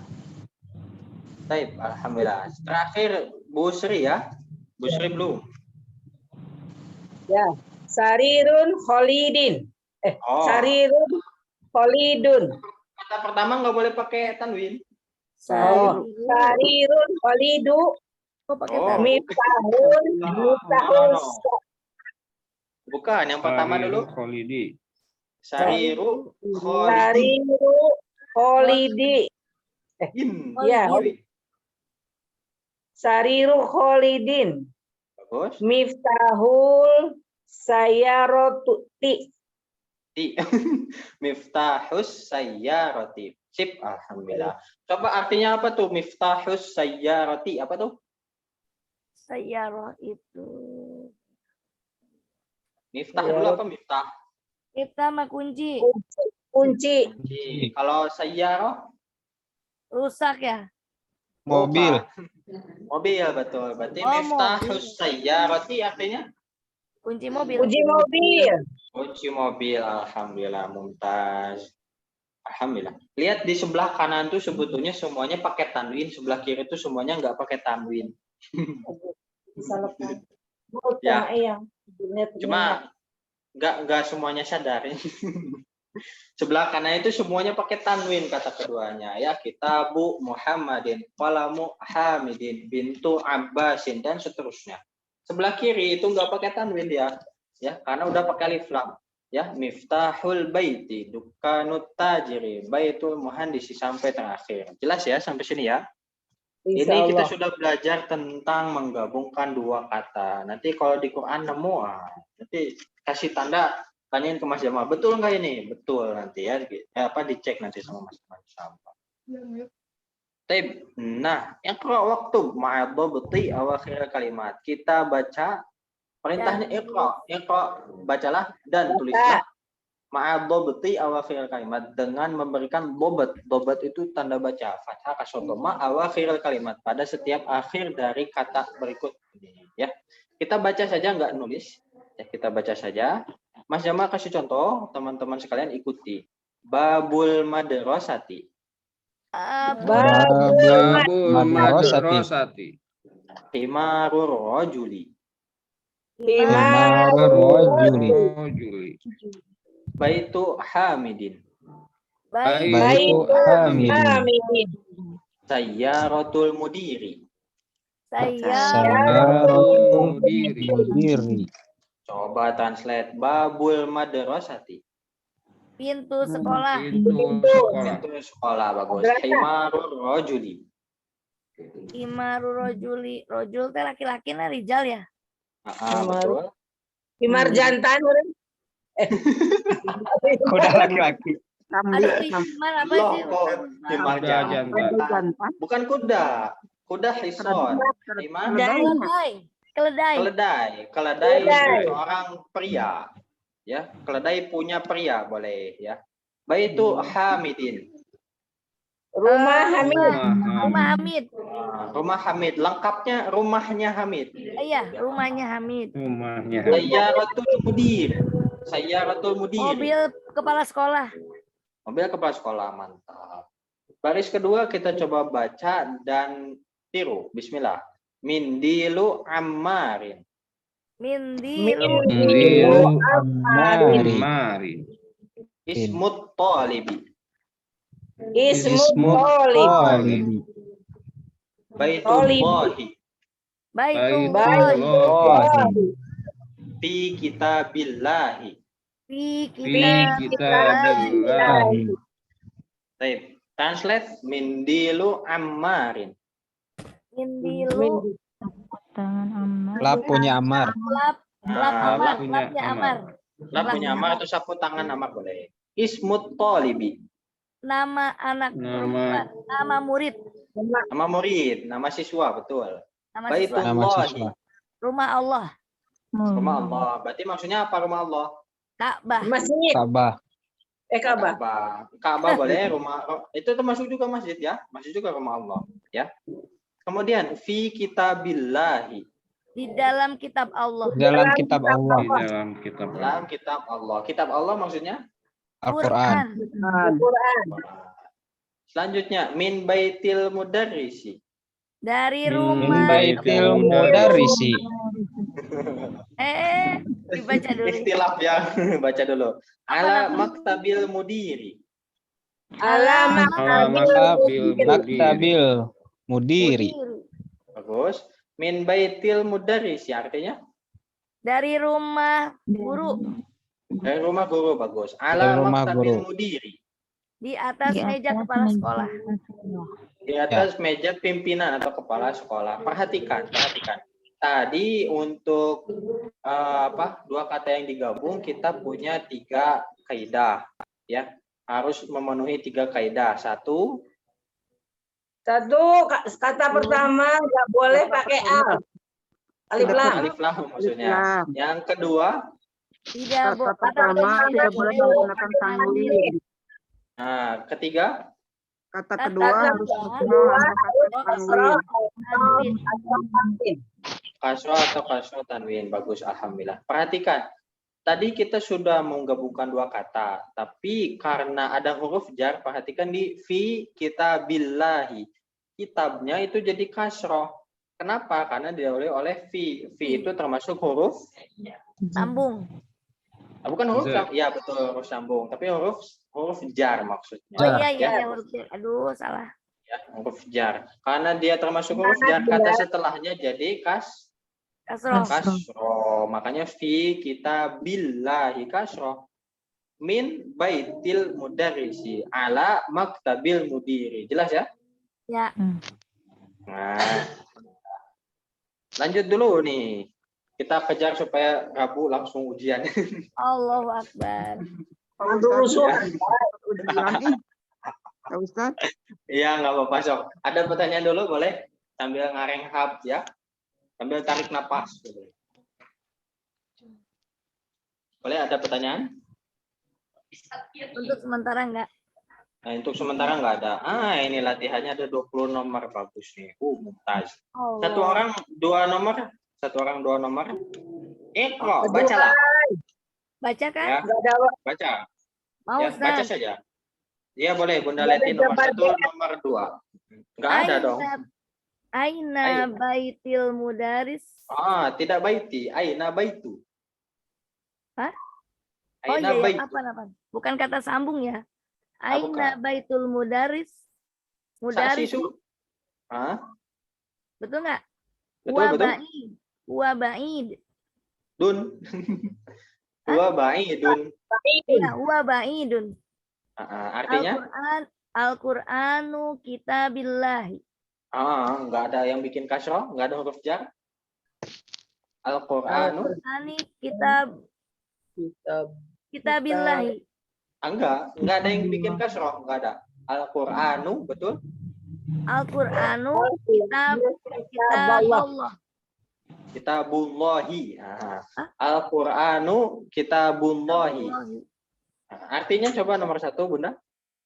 Baik, alhamdulillah. Terakhir Bu Sri ya. Bu Sri belum. Ya. Sarirun Khalidin. Oh. Sarirun Khalidun. Kata pertama nggak boleh pakai tanwin. Sarirun Khalidu. Kok pakai Oh. tangan? Miftahun. Miftahun. Bukan, yang pertama dulu. Khalidi. Sariru Sariru Khalidi. Ya. Sariru Khalidin. Bagus. Miftahul Sayyarati. Miftahus sayyarati. Sip, alhamdulillah. Coba artinya apa tuh miftahus sayyarati? Apa tuh? Sayyarah itu. Miftah Ya. dulu apa miftah? Kita mah kunci. Kunci. Kalau sayyarah Rusak ya? Mobil. mobil, betul. Berarti Oh, miftahus sayyarati artinya Kunci mobil. Kunci mobil. kunci mobil. Alhamdulillah, mumtaz. Alhamdulillah. Lihat di sebelah kanan tuh sebetulnya semuanya pakai tanwin, sebelah kiri tuh semuanya nggak pakai tanwin. Bisa lepas. Ya. Yang Cuma nggak semuanya sadar. Sebelah kanan itu semuanya pakai tanwin kata keduanya, ya. Kitabu Muhammadin, qalamu Hamidin, bintu Abbasin, dan seterusnya. Sebelah kiri itu nggak pakai tanwin ya, karena udah pakai alif lam. Ya, miftahul baiti, dukanut tajiri, baitul muhandisi, sampai terakhir. Jelas ya sampai sini ya? Ini kita sudah belajar tentang menggabungkan dua kata. Nanti kalau di Quran nemu, nanti kasih tanda, tanyain ke Mas Jamal, betul nggak ini? Betul nanti ya. Dicek nanti sama Mas Jamal. Nah, yang kalau waktu ma'adhabti awakhir kalimat, kita baca perintahnya iqra, bacalah dan tulislah ma'adhabti awakhir kalimat dengan memberikan bobat. Bobat itu tanda baca fathah kasroh dhamma awakhir kalimat, pada setiap akhir dari kata berikut ini, ya. Kita baca saja, nggak nulis. Ya, kita baca saja. Mas Jamal kasih contoh, teman-teman sekalian ikuti. Babul madrasati. Babul madrasati. Himarur rajuli. Rajuli. Baitu Hamidin. Baitu Hamidin. Sayyaratul mudiri. Sayyaratul mudiri. Coba translate babul madrasati. Pintu sekolah. Pintu Sekolah, bagus. Himarur rajuli. Imaru rojuli. Rojul teh laki-laki nah rijal ya? Betul. Himar jantan. Kuda laki-laki. Aduh, himar apa Loh, sih? kok himar jantan? Bukan kuda. Kuda hison. Himar Keledai. Keledai. Keledai Keledai. seorang pria. Ya, keledai punya pria boleh ya. Baitu Hamidin. Rumah Hamid. Rumah Hamid. Rumah Hamid. Lengkapnya rumahnya Hamid. Iya, rumahnya Hamid. Rumahnya. Sayyaratul mudir. Sayyaratul mudir. Mobil kepala sekolah. Mobil kepala sekolah, mantap. Baris kedua kita coba baca dan tiru. Bismillah. Mindilu Ammarin. Mindilu. Mindilu Ammari. Mari. Ismut Talibi. Ismut Tolib. Talibi. Baitullahi. Baitullah. Fi kitabillahi. Fi Fi kitabillah. Baik. Translate Mindilu Ammarin. Mindilu. Tangan Ammar. Lapunya Ammar. Lap Amar. punya Lapnya Ammar. Amar. Lap punya Ammar atau sapu tangan Ammar boleh. Ismut Talibi. Nama anak Nama- nama murid. Nama murid, nama siswa, betul. Nama Nama Baitullahi. siswa. Rumah Allah. Rumah Allah. Berarti maksudnya apa rumah Allah? Ka'bah. Masjid. Ka'bah. Ka'bah. Ka'bah boleh, rumah itu termasuk juga masjid ya. Masjid juga rumah Allah, ya. Kemudian fi kitabillahi. Di dalam kitab Allah. Dalam kitab Allah. Di dalam kitab. Dalam kitab Allah. Kitab Allah maksudnya Al-Quran. Al-Quran. selanjutnya min baitil mudarrisi. Dari Min rumah. Baitil mudarrisi. Dibaca dulu. Ikhtilaf ya. Baca dulu. Ala maktabil mudiri. Alamat Maktabil mudiri. Bagus. Min baitil mudarrisi artinya Dari rumah guru. dari rumah guru, bagus. Dari Ala rumah maktabil guru. mudiri. Di atas Di meja atas kepala meja sekolah. Di atas meja pimpinan atau kepala sekolah. Perhatikan. Tadi untuk dua kata yang digabung kita punya 3 kaidah, ya. Harus memenuhi 3 kaidah. Satu, kata pertama nggak boleh pakai al. Alif lam. alif lam maksudnya. Islam. Yang kedua, Tidak Kata pertama tidak boleh menggunakan tanwin. nah, ketiga, Kata kedua harus kasro atau kasro tanwin. Bagus, alhamdulillah. Perhatikan. Tadi kita sudah menggabungkan 2 kata, tapi karena ada huruf jar, perhatikan di fi kitabillahi. Kitabnya itu jadi kasroh. Kenapa? Karena didahului oleh fi. Fi itu termasuk huruf sambung. bukan huruf Jar. ya betul, huruf sambung, tapi huruf jar maksudnya. Oh Jar. iya huruf jar. Aduh, salah. Ya, huruf jar. Karena dia termasuk huruf jar, kata setelahnya jadi Kasroh. kasroh. Makanya fi kitabillahi kasroh. Min baitil mudarrisi ala maktabil mudiri. Jelas ya? Ya. Nah, lanjut dulu nih. Kita kejar supaya Rabu langsung ujian. Allahu Akbar. Pak Ustaz, Iya, nggak apa-apa, Sok. Ada pertanyaan dulu boleh? Sambil ngareng hab ya. Sambil tarik napas. Boleh, ada pertanyaan? Untuk sementara enggak. Nah, untuk sementara nggak ada. Ini latihannya ada 20 nomor, bagus nih. Mumtaz. Allah. Satu orang 2 nomor. Iqra, bacalah. Baca kan? Ya, baca. Mau Ya, baca Ustaz. saja. Iya, boleh. Bunda Leti nomor 1, nomor 2. Nggak ada dong. Aina baitil mudaris. Tidak baiti. Aina baitu. Hah? Oh Aina iya, baitu. apa? Bukan kata sambung ya. bukan. Aina baitul mudaris. Mudaris. Saksisu. Betul nggak? Betul. Wa ba'id. Dun. Wa ba'idun. Iya, wa ba'idun. Artinya? Al-Qur'anu kitabillahi. Nggak ada yang bikin kasroh, nggak ada huruf jar. Al-Qur'anu. Al-Qur'ani kitabillahi. Nggak ada yang bikin kasroh, nggak ada. Al-Qur'anu, betul? Al-Qur'anu kitab Allah. Kitabullahi. Al-Qur'anu kitabullahi. Artinya coba nomor 1, Bunda.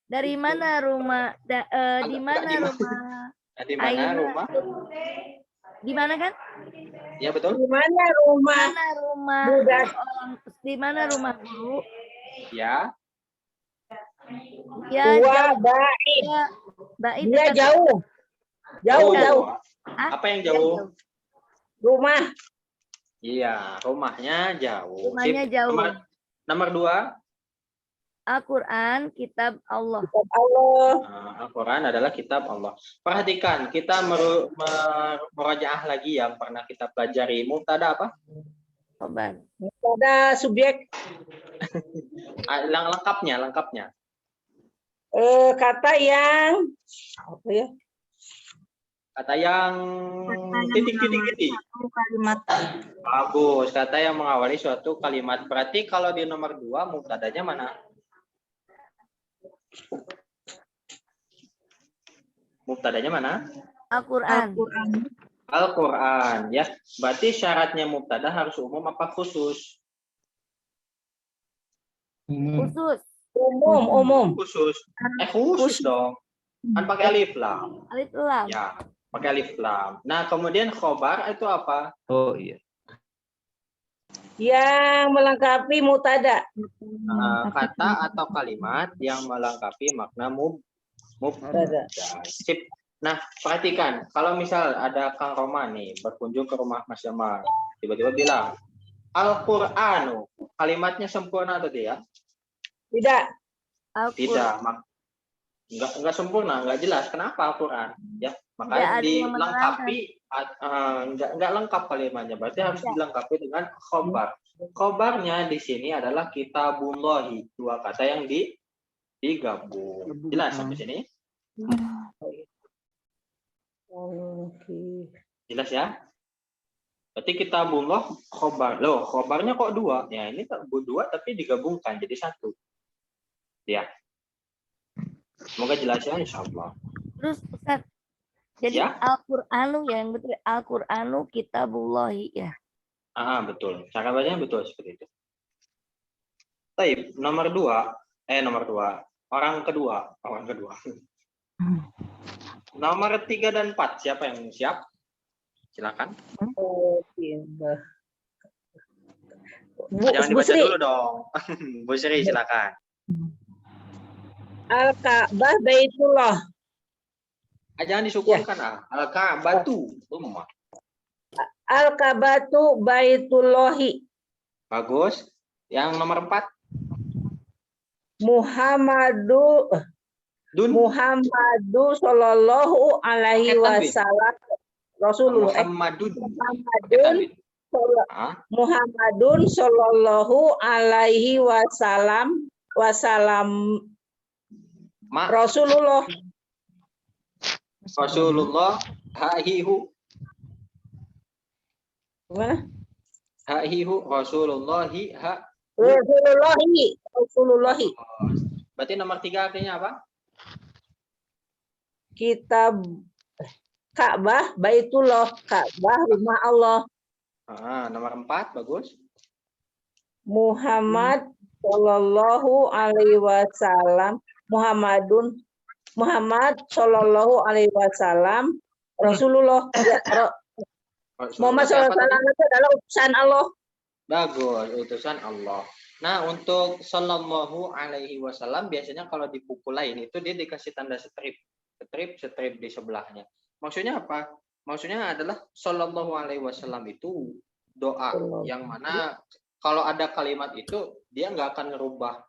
Dari mana rumah? Di mana rumah? Di mana rumah? Di mana kan? Ya betul. Di mana rumah? Mana rumah? Budak. Di mana rumah guru? Ya. Ya, Tua jauh. baik. Ya, baik Dia dekat. jauh. Jauh. Apa yang jauh? Rumah. Iya, rumahnya jauh. Rumahnya jauh. Nomor 2. Al-Quran, kitab Allah. Kitab Allah. Al-Quran adalah kitab Allah. Perhatikan, kita merajaah lagi yang pernah kita pelajari. Mubtada apa? Khobar. Pada subjek. Lengkapnya. Kata yang apa ya? Kata yang titik. Kalimat. Bagus. Kata yang mengawali suatu kalimat. Berarti kalau di nomor 2, mubtadanya mana? Mubtadanya mana? Al-Quran. Al-Quran. Ya. Berarti syaratnya mubtada harus umum apa khusus? Khusus. Umum. Khusus. Khusus dong. Kan pakai alif lam. Alif lam. Ya, pakai alif lam. Nah, kemudian khobar itu apa? Oh iya. Yang melengkapi mutada. Kata atau kalimat yang melengkapi makna mubtada. Sip. Nah, perhatikan. Kalau misal ada Kang Roma nih berkunjung ke rumah Mas Jamal, tiba-tiba bilang, Al-Qur'anu, kalimatnya sempurna atau tidak? Tidak. Tidak. Enggak sempurna, enggak jelas. Kenapa Al-Quran? Ya, makanya dilengkapi. Enggak lengkap kalimatnya. Berarti harus dilengkapi dengan khobar. Khobarnya di sini adalah kitabullahi. 2 kata yang digabung. Jelas sampai sini? Jelas ya? Berarti kitabullah khobar. Loh, khobarnya kok 2? Ya, ini 2 tapi digabungkan jadi 1. Ya. Semoga jelas ya, insya Allah. Terus Ustaz, jadi Ya. Al-Qur'anu ya, yang betul Al-Qur'anu kitabullahi ya. Betul. Cara bacanya betul seperti itu. Baik, nomor 2. Orang kedua. Nomor 3 dan 4. Siapa yang siap? Silakan. Jangan dibaca dulu dong. Bu Sri, silakan. Al-Ka'bah Baitullah. Jangan disukunkan. Al-Ka'batu. Al-Ka'batu Baitullahi. Bagus. Yang nomor 4. Muhammadu sallallahu alaihi wasallam. Rasulullah. Muhammadun sallallahu alaihi wasallam. Rasulullah. Hahihu. Gimana? Hahihu Rasulullahi Rasulullahi. Berarti nomor 3 artinya apa? Kitab Ka'bah Baitullah. Ka'bah rumah Allah. Nomor 4 bagus. Muhammad sallallahu alaihi wasallam. Muhammad sallallahu alaihi wasallam. Rasulullah. Muhammad sallallahu alaihi wasallam itu adalah utusan Allah. Bagus, utusan Allah. Nah, untuk sallallahu alaihi wasallam biasanya kalau di buku lain itu dia dikasih tanda strip di sebelahnya. Maksudnya apa? Maksudnya adalah sallallahu alaihi wasallam itu doa yang mana kalau ada kalimat itu dia nggak akan merubah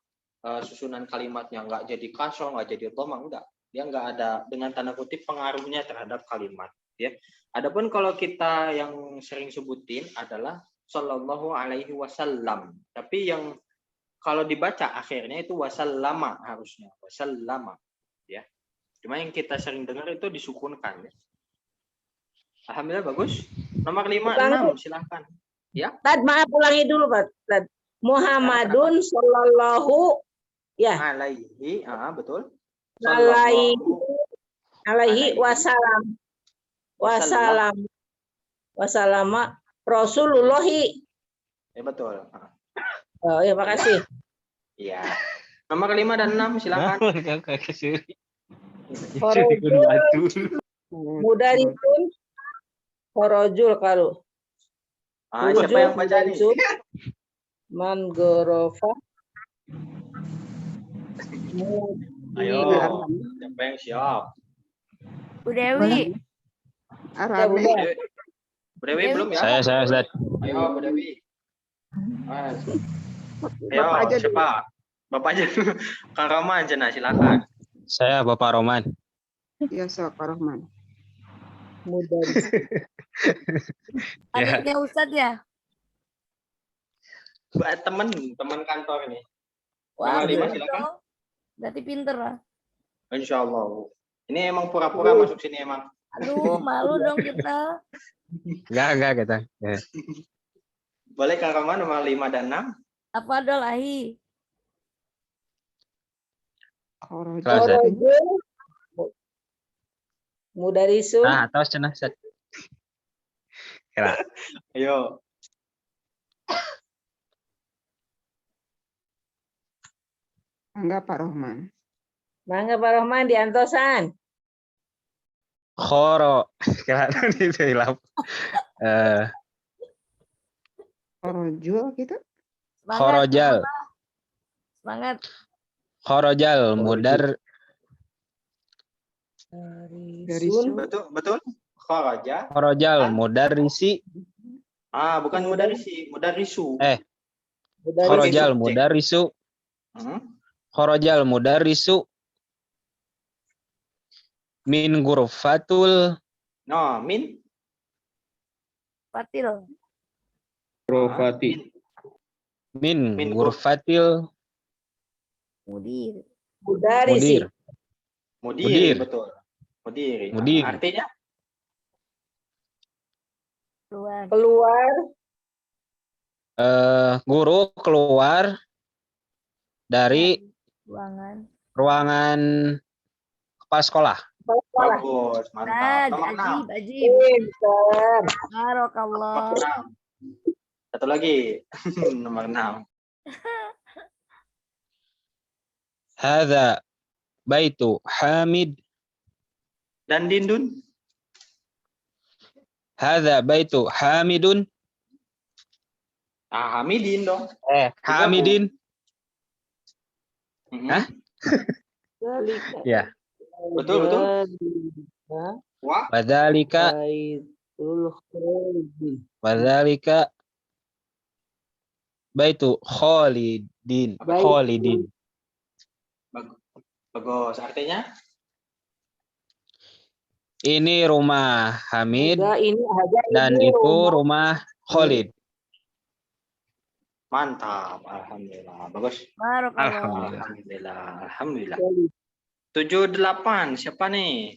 susunan kalimatnya, nggak jadi kasroh, nggak jadi dhamma, enggak. Dia nggak ada dengan tanda kutip pengaruhnya terhadap kalimat. Ya. Adapun kalau kita yang sering sebutin adalah sallallahu alaihi wasallam. Tapi yang kalau dibaca akhirnya itu wasallama harusnya. Wasallama. Ya. Cuma yang kita sering dengar itu disukunkan. Ya. Alhamdulillah bagus. Nomor 5, 6 silakan. Ya. Maaf ulangi dulu, Pak. Muhammadun sallallahu alaihi, betul. Alaihi wasallam. Wasallama Rasulullahi. Ya betul. Oh ya, makasih. Iya. Nomor 5 dan 6 silakan. Kakak kesini. Kharajul mudarrisun. Kharajul kalau. Siapa yang baca nih? Mudarrisun. Man gorofa. Ayo. Siapa yang siap? Bu Dewi. Ya, Arabi. Bunda. Bu Dewi belum ya? Saya Ustaz. Ayo Bu Dewi. Ayo Bapak aja dulu. siapa? Bapak aja dulu. Kang Roman cenah silakan. Saya Bapak Roman. Ya, sok Rahman. Mudarrisun. Ya. Adiknya Ustadz ya? Teman kantor ini. Wah, Nomor 5 bener silakan. dong. Berarti pinter lah. Insya Allah. Ini emang pura-pura masuk sini emang. Aduh, malu dong kita. Enggak kita. Ya. Boleh Kang Roman nomor 5 dan 6? Apa dolahi? Kharajul. Kelas, Ustaz. Kharajul mudarrisun. Nah, terus cenah Ustaz. Kira. Ayo. Enggak, Pak Rahman. Mangga Pak Rahman diantosan. Khoro. Kira itu hilap. Kharajul gitu. Semangat. Khorojal. Semangat. Khorojal mudar Darisun. Betul? Kharaja. khorojal mudarrisi Bukan mudarisi, mudarisu. khorojal mudarrisu khorojal mudarrisu min ghurfatul No, min. Fatil. Profati. min Min ghurfatil Mudir. Mudarrisi. Mudiri, Mudir. betul. Mudiri. Mudir. Artinya Keluar. Keluar. guru keluar dari ruangan kepala sekolah. Sekolah. bagus, mantap. Nomor 6. Ajib. Pinter. Barakallah. Satu lagi. Nomor 6. Hadza baitu Hamid. Dan Dindun. Hadza baitu Hamidun. Hamidin dong. Hamidin. Hah? Ya. Betul. Wah. Wadzalika Baitul Khalidin. wadzalika baitu Khalidin. Khalidin. Bagus. Artinya? Ini rumah Hamid Enggak, ini ada dan ini itu rumah Khalid. Mantap. Alhamdulillah. Bagus. Barakallah. Alhamdulillah. 7-8. Siapa nih?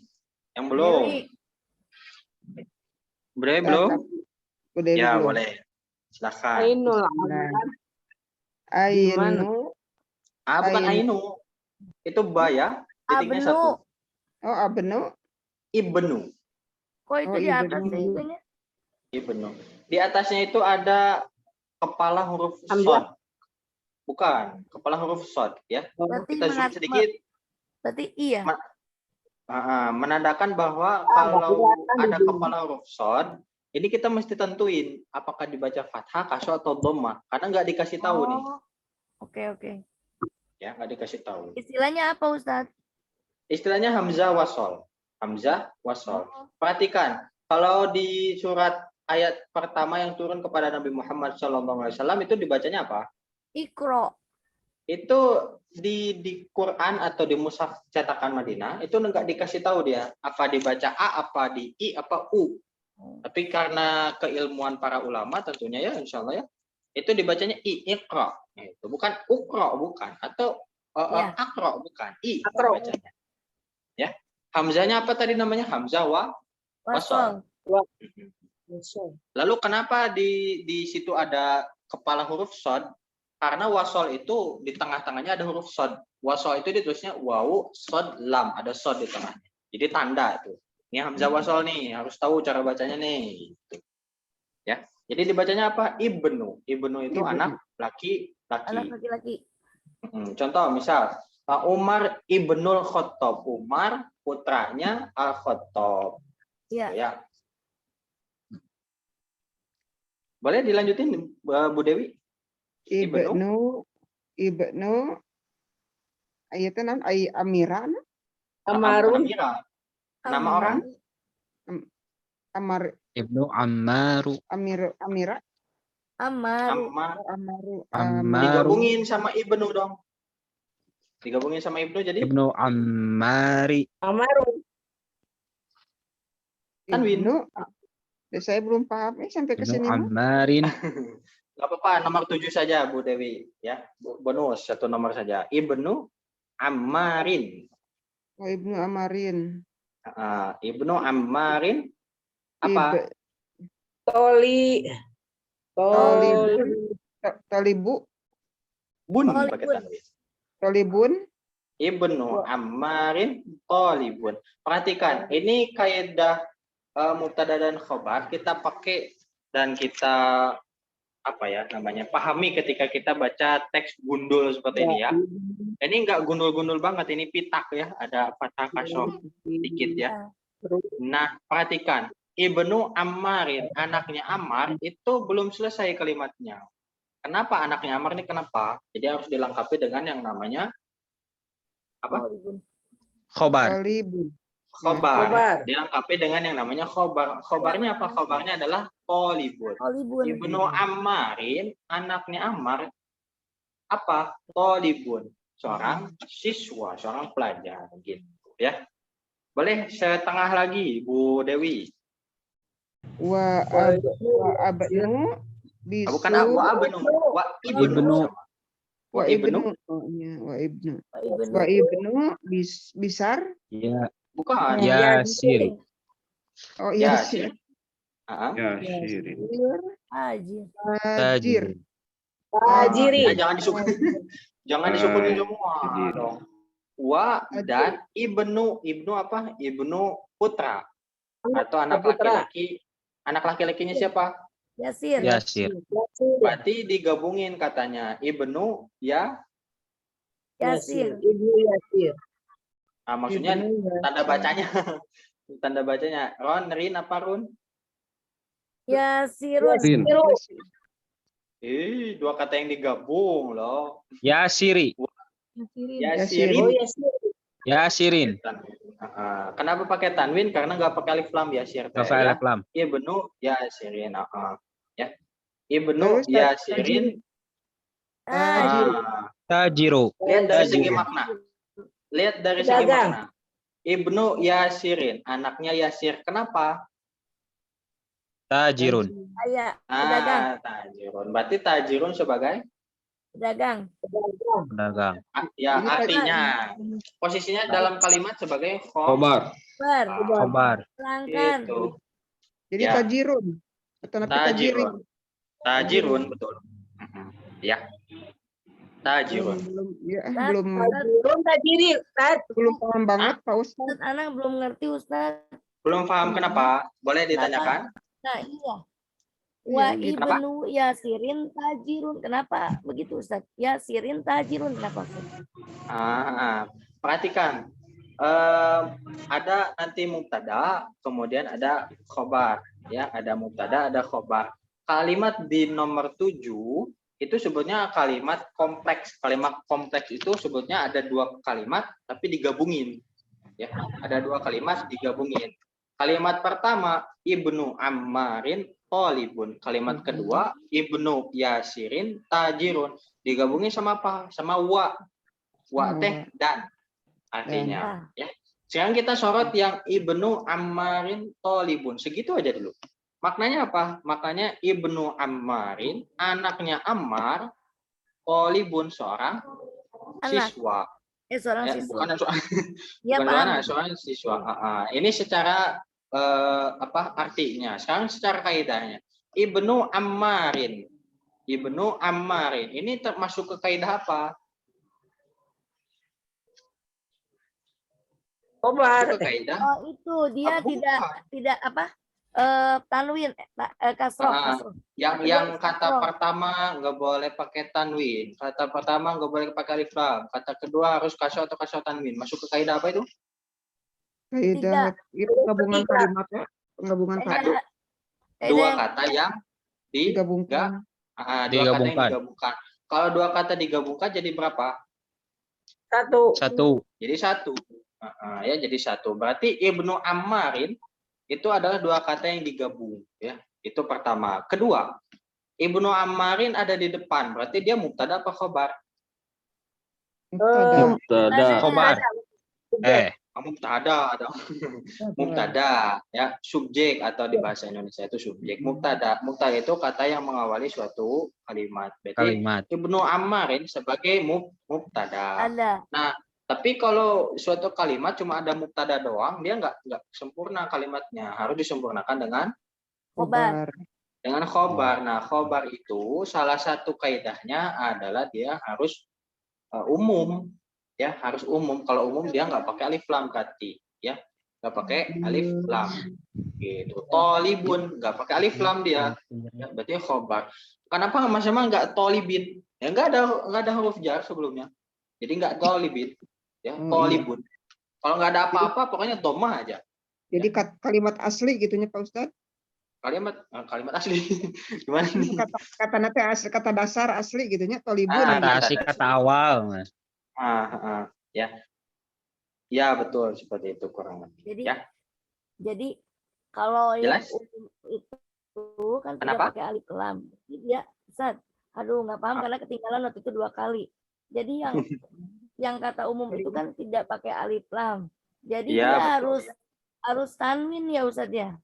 Yang belum? Belum? Udah Ya, belum? boleh. Silakan. Ainul Nah. Gimana? Ainu. Bukan Ainu. Ainu. Itu ba ya. Titiknya Abnu. 1. Oh, Abnu. Ibnu. Kok itu Oh, di iya, atas benar. sih itunya? Ibnu. Di atasnya itu ada kepala huruf Hamzah. shad. Bukan. Kepala huruf shad ya. Berarti Kita zoom sedikit. berarti iya. Menandakan bahwa kalau ada kepala huruf shad, ini kita mesti tentuin apakah dibaca fathah, kasroh atau dhammah. Karena nggak dikasih tahu nih. Oke. Ya, nggak dikasih tahu. Istilahnya apa, Ustadz? Istilahnya hamzah wasol. Hamzah wasol. Perhatikan, kalau di surat ayat pertama yang turun kepada Nabi Muhammad SAW itu dibacanya apa? Iqra. Itu di Quran atau di mushaf cetakan Madinah itu nggak dikasih tahu dia apa dibaca A, apa di I, apa U. Tapi karena keilmuan para ulama tentunya ya, insya Allah ya, itu dibacanya I, Iqra. Itu bukan Uqra, bukan, atau Aqra, bukan. I bacanya. Ya. Hamzahnya apa tadi namanya? Hamzah wasol. Lalu kenapa di situ ada kepala huruf shad? Karena wasol itu di tengah-tengahnya ada huruf shad. Wasol itu ditulisnya wawu shad lam, ada shad di tengahnya. Jadi tanda itu. Ini hamzah wasol nih, harus tahu cara bacanya nih. Gitu. Ya. Jadi dibacanya apa? Ibnu. Ibnu itu Ibnu. anak laki-laki. Anak laki-laki. Contoh misal Umar ibnul Khattab. Umar putranya Al-Khattab. Iya. Ya. Boleh dilanjutin Bu Dewi? Ibnu ayatnya non Amira no? Amarun. Amira. Nama orang? Ibnu Ammaru. Amira Amaru. Amaru Digabungin sama Ibnu dong. Digabungin sama Ibnu jadi Ibnu Ammari. Amarun. Tanwin. Ibnu. Saya belum paham sampai ke Ibnu sini mah. Ammarin. Gak apa-apa, nomor 7 saja Bu Dewi ya. Bonus satu nomor saja. Ibnu Ammarin. Oh, Ibnu Amarin. Ibnu Ammarin apa? Tolibu. Bun Tolibun. pakai tanwin. Tolibun. Ibnu Ammarin Tolibun. Perhatikan, ini kaidah mubtada dan khobar kita pakai dan kita pahami ketika kita baca teks gundul seperti ini ya. Ini enggak gundul-gundul banget, ini pitak ya, ada fathah kasroh sedikit ya. Nah, perhatikan, Ibnu Ammarin, anaknya Ammar itu belum selesai kalimatnya. Kenapa anaknya Ammar ini kenapa? Jadi harus dilengkapi dengan yang namanya apa? Khobar. Tolibun. Khobar. Dilengkapi dengan yang namanya khobar. Khobarnya apa? Khobarnya adalah Tolibun. Ibnu Ammarin, anaknya Ammar, apa? Tolibun. Seorang siswa, seorang pelajar. Gitu ya. Boleh setengah lagi, Bu Dewi. Wa abnu bisu. Bukan wa abnu. Wa ibnu. Wa ibnu. Wa ibnu bisar. Ya. Bukan. Yasir. Oh Ya, Yasir. Ya, Syirin. Tajir. Tajiri. Jangan disukunin. Jangan disukunin semua dong. Wa dan ibnu apa? Ibnu putra atau anak laki-laki. Anak laki-lakinya siapa? Yasir. Yasir. Berarti digabungin katanya ibnu Yasir. Ibnu Yasir. maksudnya tanda bacanya. Tanda bacanya Ron, Rin apa Run? Yasirun. Rin. Dua kata yang digabung loh. Yasiri. Yasirin. Yasirin. Kenapa pakai tanwin? Karena nggak pakai alif lam Yasir. Rafael Lam. Ibnu Yasirin. Ya. Ibnu Yasirin. Tajiru. Lihat dari segi makna. Lihat dari segi makna. Ibnu Yasirin, anaknya Yasir. Kenapa? Tajirun. Ayah. Pedagang. Tajirun. Berarti tajirun sebagai Pedagang. Pedagang. ya artinya posisinya dalam kalimat sebagai Khobar. Khobar. Pelanggan. Gitu. Jadi Ya. tajirun. Atau tajirin. Tajirun betul. Ya. Tajirun. Belum tajiri. Belum paham banget Pak Ustaz. Ustaz, anak belum ngerti Ustaz. Belum paham kenapa? Boleh ditanyakan? Nah, iya. Wa gitu. ibnu Yasirin tajirun. Kenapa begitu Ustaz? Yasirin tajirun. Kenapa Ustaz? Perhatikan. Ada nanti mubtada, kemudian ada khobar. Ya, ada mubtada, ada khobar. Kalimat di nomor 7 itu sebutnya kalimat kompleks. Kalimat kompleks itu sebutnya ada dua kalimat tapi digabungin. Ya, ada dua kalimat digabungin. Kalimat pertama Ibnu Ammarin Tolibun. Kalimat kedua Ibnu Yasirin Tajirun. Digabungin sama apa? Sama wa. Wa teh dan artinya. Ya. Sekarang kita sorot yang Ibnu Ammarin Tolibun. Segitu aja dulu. Maknanya apa? Maknanya Ibnu Ammarin, anaknya Ammar, Tolibun, seorang siswa. Seorang siswa. Bukan seorang, Ya, bukan paham. seorang siswa. Ini secara artinya. Sekarang secara kaidahnya. Ibnu Ammarin. Ibnu Ammarin. Ini termasuk ke kaidah apa? Khobar. Ke kaidah. Oh, itu dia tidak apa? tanwin, kasroh, Ah, kasroh. Yang kata kasroh. pertama nggak boleh pakai tanwin, kata pertama nggak boleh pakai alif lam, kata kedua harus kasroh atau kasroh tanwin. Masuk ke kaidah apa itu? Kaidah itu gabungan kalimat ya, penggabungan kalimat Dua kata yang digabungkan. dua kata yang Digabungkan. digabungkan. Kalau dua kata digabungkan jadi berapa? Satu. Jadi satu. Ya jadi satu. Berarti Ibnu Ammarin itu adalah dua kata yang digabung, ya. Itu pertama. Kedua, Ibnu Ammarin ada di depan, berarti dia mubtada apa khobar? Mubtada. Mubtada. Khobar. Mubtada ada. Mubtada, ya, subjek atau di bahasa Indonesia itu subjek. Mubtada itu kata yang mengawali suatu kalimat. Berarti Kalimat. Ibnu Ammarin sebagai mubtada. Ada. Nah, tapi kalau suatu kalimat cuma ada mubtada doang, dia nggak sempurna kalimatnya. Harus disempurnakan dengan Khobar. khobar. Nah, khobar itu salah satu kaidahnya adalah dia harus umum, ya, harus umum. Kalau umum dia nggak pakai alif lam berarti, ya, nggak pakai alif lam. Gitu. Tolibun nggak pakai alif lam dia, ya, berarti khobar. Kenapa Mas Jamal nggak tolibin? Ya nggak ada huruf jar sebelumnya, jadi nggak tolibin. Ya, tolibun. Kalau nggak ada apa-apa, pokoknya domah aja. Jadi kalimat asli gitunya Pak Ustadz. Kalimat asli. Gimana nih? Kata nanti asli, kata dasar asli gitunya tolibun. Kata asli, kata awal, Mas. Ya. Ya, betul seperti itu kurang lebih. Jadi, ya. Jadi kalau yang Jelas? umum itu kan tidak Kenapa? pakai alif lam. Jadi dia, Ustaz, aduh nggak paham karena ketinggalan waktu itu 2 kali. Jadi yang kata umum itu kan tidak pakai alif lam. Jadi Iya, dia betul. harus tanwin ya Ustaz ya.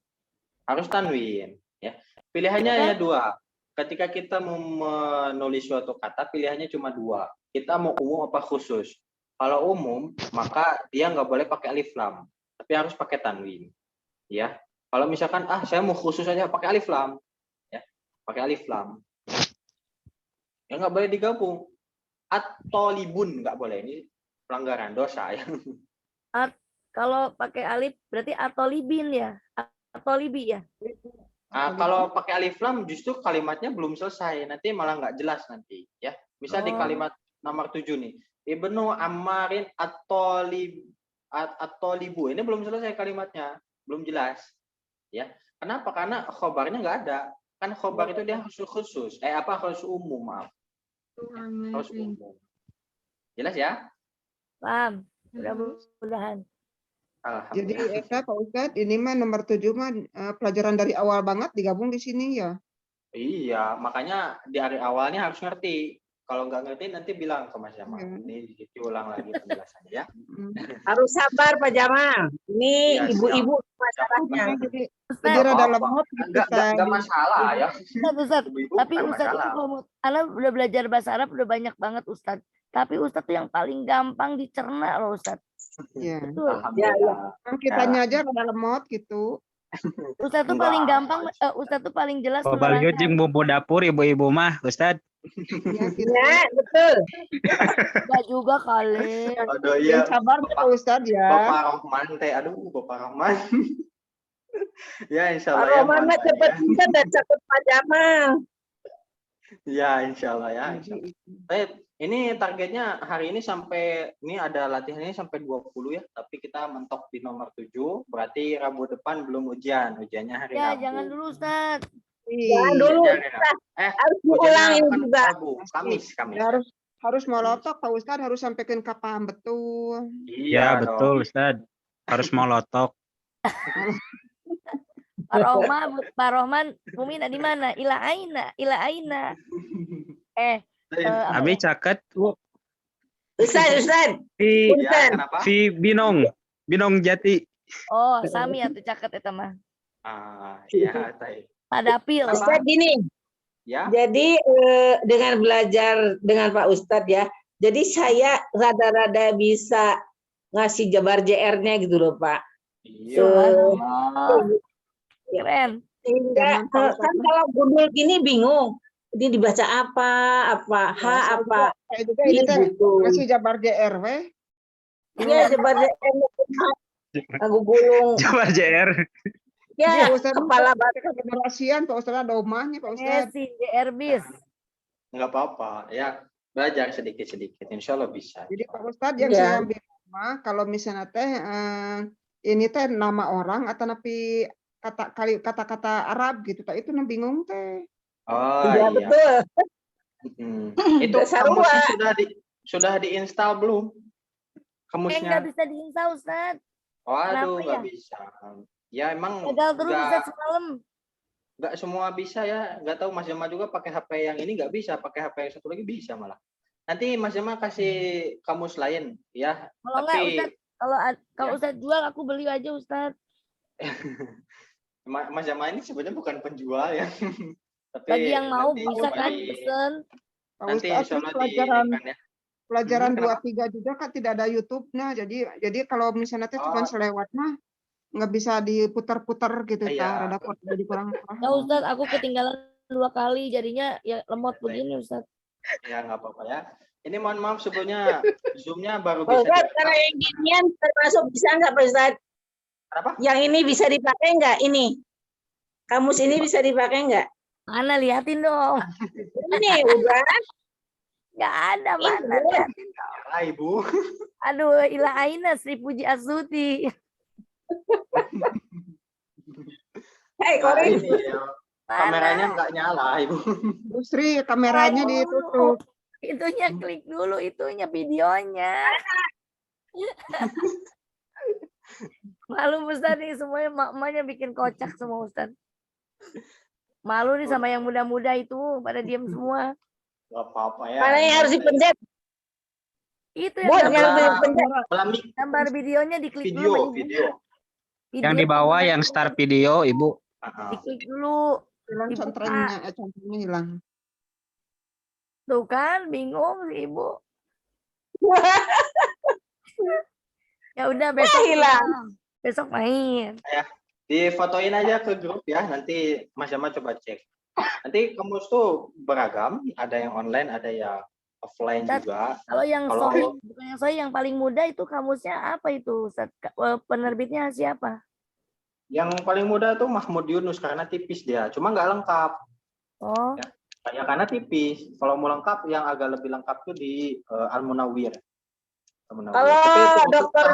Harus tanwin, ya. Pilihannya hanya 2. Ketika kita mau menulis suatu kata, pilihannya cuma 2. Kita mau umum apa khusus? Kalau umum, maka dia nggak boleh pakai alif lam, tapi harus pakai tanwin, ya. Kalau misalkan saya mau khusus aja pakai alif lam, ya, pakai alif lam, ya nggak boleh digabung. At-tolibun nggak boleh, ini pelanggaran dosa ya. Kalau pakai alif berarti atolibin ya, atolibi ya. Kalau pakai alif lam justru kalimatnya belum selesai, nanti malah nggak jelas nanti, ya. Misal di kalimat nomor 7 nih, Ibnu Ammarin at-tolibu, ini belum selesai kalimatnya, belum jelas, ya. Kenapa? Karena khobarnya nggak ada. Kan khobar itu dia harus khusus, harus umum, maaf. Harus umum. Jelas ya? Paham. Mudah-mudahan. Jadi Pak Ustadz, ini mah nomor 7 mah pelajaran dari awal banget digabung di sini ya. Iya, makanya di hari awalnya harus ngerti. Kalau nggak ngerti nanti bilang ke Mas Jamal. Ini diulang lagi penjelasannya ya. Harus sabar Pak Jamal. Ini ibu-ibu masalahnya. Jadi rada lemot Nggak masalah ya. Ustaz. Tapi Ustaz itu kalau Ana udah belajar bahasa Arab udah banyak banget Ustaz. Tapi Ustaz tuh yang paling gampang dicerna loh Ustaz. Iya. Betul. Kitanya aja rada lemot gitu. Ustaz tuh paling gampang, Ustaz tuh paling jelas Khobar jeung bumbu dapur ibu-ibu mah, Ustaz. Ya, betul. Enggak juga kali. Aduh iya. Sabar Pak Ustadz ya. Bapak Rahman Bapak Rahman. Ya insyaallah Pak Rahman mah cepet bisa dan cepet Pak Jamal. Ya insyaallah ya. Ini targetnya hari ini ini ada latihannya sampai 20 ya, tapi kita mentok di nomor 7, berarti Rabu depan belum ujiannya hari Ya, Rabu. jangan dulu Ustaz. Jangan dulu. Harus diulangin juga. Kamis. Harus molotok Pak Ustadz, harus sampaikan ke paham betul. Iya, betul Ustaz. Harus molotok. Pak Rohman, Mumin di mana? Ila aina. Abi caket, Bu. Ustaz. Si Binong Jati. Oh, sami atuh caket eta mah. Iya, teh. Padapil. Ustaz gini. Ya. Jadi dengan belajar dengan Pak Ustadz ya, jadi saya rada-rada bisa ngasih jabar JR-nya gitu loh Pak. Iya. Keren. Sehingga kan kalau gundul gini bingung, ini dibaca apa H apa. Ini ngasih jabar JR weh. Iya jabar JR. Aku gulung. Jabar JR. Ya, Pak Ustadz, kepala kita ada rahasian, Pak Ustadz, ada omahnya, Pak Ustadz. Esi, DR bis. Nggak apa-apa. Ya, belajar sedikit-sedikit. Insya Allah bisa. Jadi Pak Ustadz yang Iya. saya ambil nama, kalau misalnya teh ini teh nama orang atau napi kata-kata Arab gitu, tak itu nah bingung teh. Oh Iya, iya. betul. Itu Dasar kamusnya sudah diinstal belum? Nggak Kamusnya. bisa diinstal, Ustaz. Waduh, Kenapa nggak ya? bisa. Ya emang Gagal terus nggak Ustaz semalam. nggak semua bisa ya. Nggak tahu Mas Jamal juga pakai HP yang ini nggak bisa, pakai HP yang satu lagi bisa malah. Nanti Mas Jamal kasih kamus lain ya. Kalau enggak Tapi Ustaz, kalau Ustaz jual aku beli aja Ustaz. Mas Jamal ini sebenarnya bukan penjual ya. Tapi Bagi yang mau nanti bisa coba kan di- pesen. Pak nanti Ustadz, insya Allah ini pelajaran di ya. pelajaran Kenapa? 23 juga kan tidak ada YouTube-nya. Jadi kalau misalnya teh cuma Oh. selewat mah nggak bisa diputar-putar gitu, Iya. tah. Rada jadi kurang Ya paham. Ustaz, aku ketinggalan 2 kali jadinya ya lemot begini Ustaz. Ya nggak apa-apa ya. Ini mohon maaf sebelumnya Zoom-nya baru Pak bisa Ustadz, direkam. kalau yang ginian termasuk bisa nggak Pak Ustadz? Kenapa? Yang ini bisa dipakai nggak ini? Kamus ini bisa dipakai nggak? Mana liatin dong. Ini udah. Nggak ada Ini mana belum. liatin. Ya, Ibu. Aduh, Ila Aina Sri Puji Asuti. Hei, Nah, Korin. ini ya, kameranya nggak nyala, Ibu. Bu Sri, kameranya Aduh. ditutup. Itunya klik dulu, itunya videonya. Malu Ustaz nih semuanya emak-emaknya bikin kocak semua Ustaz. Malu nih sama yang muda-muda itu pada diam semua. Nggak apa-apa ya. Mana yang harus dipencet? Itu Bu, yang yang harus gambar, dipencet. Belami gambar videonya diklik dulu sama ibunya. video. Yang di bawah yang start video, Ibu. Diklik dulu. Hilang Dibuka. controlnya hilang. Tuh kan bingung si ibu. Ya udah besok hilang. besok main. Difotoin aja ke grup ya. Nanti Mas Jamal coba cek. Nanti kamus tuh beragam. Ada yang online, ada yang offline Ustaz, juga. Kalau yang Kalau- Sohi, bukan yang Sohi, yang paling muda itu kamusnya apa itu? Ustaz? Penerbitnya siapa? Yang paling mudah tuh Mahmud Yunus karena tipis dia. Cuma nggak lengkap. Oh, Ya karena tipis. Kalau mau lengkap, yang agak lebih lengkap tuh di Al-Munawwir. Kalau dokter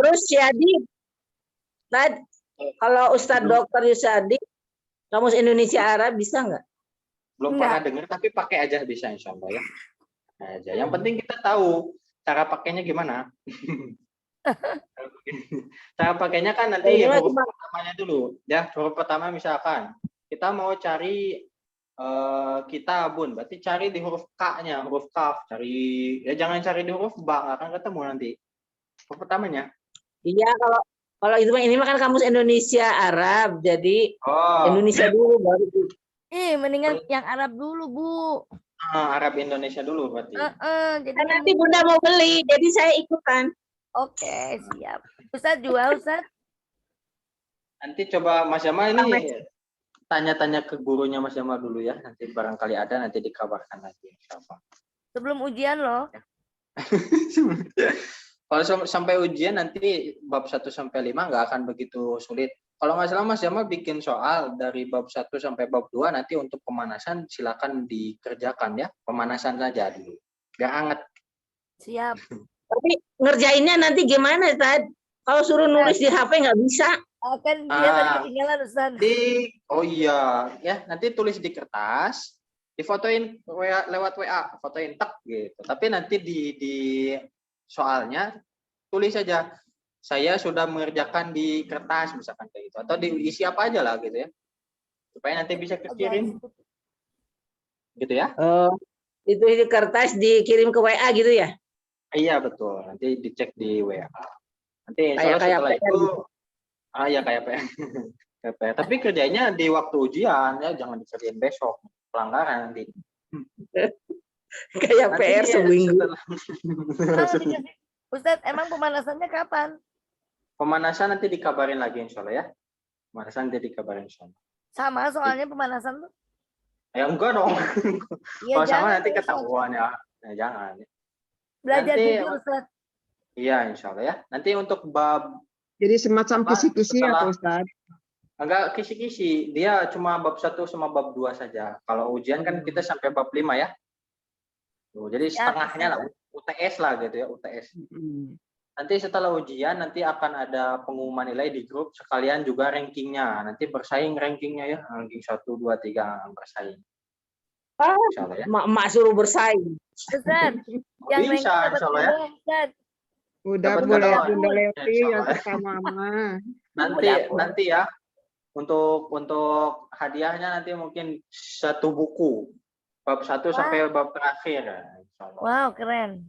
Rusyadi, kalau Ustadz Dokter Rusyadi, kamus Indonesia Arab bisa nggak? Belum Enggak. pernah dengar, tapi pakai aja bisa insya Allah ya. Aja. Yang penting kita tahu cara pakainya gimana. Cara pakainya kan nanti Ini mah huruf cuma- pertamanya dulu. Ya, huruf pertama misalkan kita mau cari kitabun, berarti cari di huruf K-nya, huruf kaf. Cari, ya jangan cari di huruf ba, nggak akan ketemu nanti. Huruf pertamanya. Iya, kalau itu mah ini mah kan kamus Indonesia Arab, jadi Oh, Indonesia dulu baru. mendingan yang Arab dulu, Bu. Arab Indonesia dulu berarti. Jadi Kan nanti Bunda mau beli, jadi saya ikutan. Oke, siap. Ustaz jual, Ustaz. Nanti coba Mas Jamal ini tanya-tanya ke gurunya Mas Jamal dulu ya. Nanti barangkali ada, nanti dikabarkan lagi. Insyaallah. Sebelum ujian loh. Kalau sampai ujian nanti bab 1 sampai 5 nggak akan begitu sulit. Kalau nggak salah Mas Jamal bikin soal dari bab 1 sampai bab 2, nanti untuk pemanasan silakan dikerjakan ya. Pemanasan saja dulu. Biar hangat. Siap. Tapi ngerjainnya nanti gimana, Tad? Kalau suruh nulis di HP nggak bisa. Kan dia tadi ketinggalan, Ustaz. Oh iya, ya nanti tulis di kertas, difotoin lewat WA, fotoin tak gitu. Tapi nanti di soalnya tulis saja, saya sudah mengerjakan di kertas misalkan kayak gitu, atau diisi apa aja lah gitu ya, supaya nanti bisa kekirim, gitu ya. Itu di kertas dikirim ke WA gitu ya? Iya betul, nanti dicek di WA. Nanti Kayak setelah PR. itu, ya kayak PR. Kayak PR. Tapi kerjanya di waktu ujian ya, jangan dikerjain besok, pelanggaran nanti. Kayak Nanti PR ya, seminggu. Ustaz, emang pemanasannya kapan? Pemanasan nanti dikabarin lagi insya Allah ya. Pemanasan nanti dikabarin insya Allah. Sama soalnya pemanasan tuh. Ya enggak dong. Iya, Kalau sama jangan nanti terus, ketahuan ya. Ya jangan. Belajar Nanti- jujur, Ustaz. Iya insya Allah ya. Nanti untuk bab Jadi semacam Apa? kisi-kisi ya Setelah- Pak Ustadz. Enggak kisi-kisi, dia cuma bab 1 sama bab 2 saja. Kalau ujian kan kita sampai bab 5 ya. Tuh, jadi Ya, setengahnya lah, UTS lah gitu ya, UTS. Mm. Nanti setelah ujian nanti akan ada pengumuman nilai di grup, sekalian juga rankingnya. Nanti bersaing rankingnya ya, ranking 1, 2, 3 bersaing. Ah, Insyaallah ya. mak suruh bersaing. Ustaz, yang ranking Bisa dapat insyaallah ya. hadiah, Ustaz. Udah Dapat boleh kado. Bunda Leti Insya yang Allah ya. pertama mah. Nanti ya untuk hadiahnya nanti mungkin 1 buku bab 1 sampai bab terakhir ya, insyaallah. Wow, keren.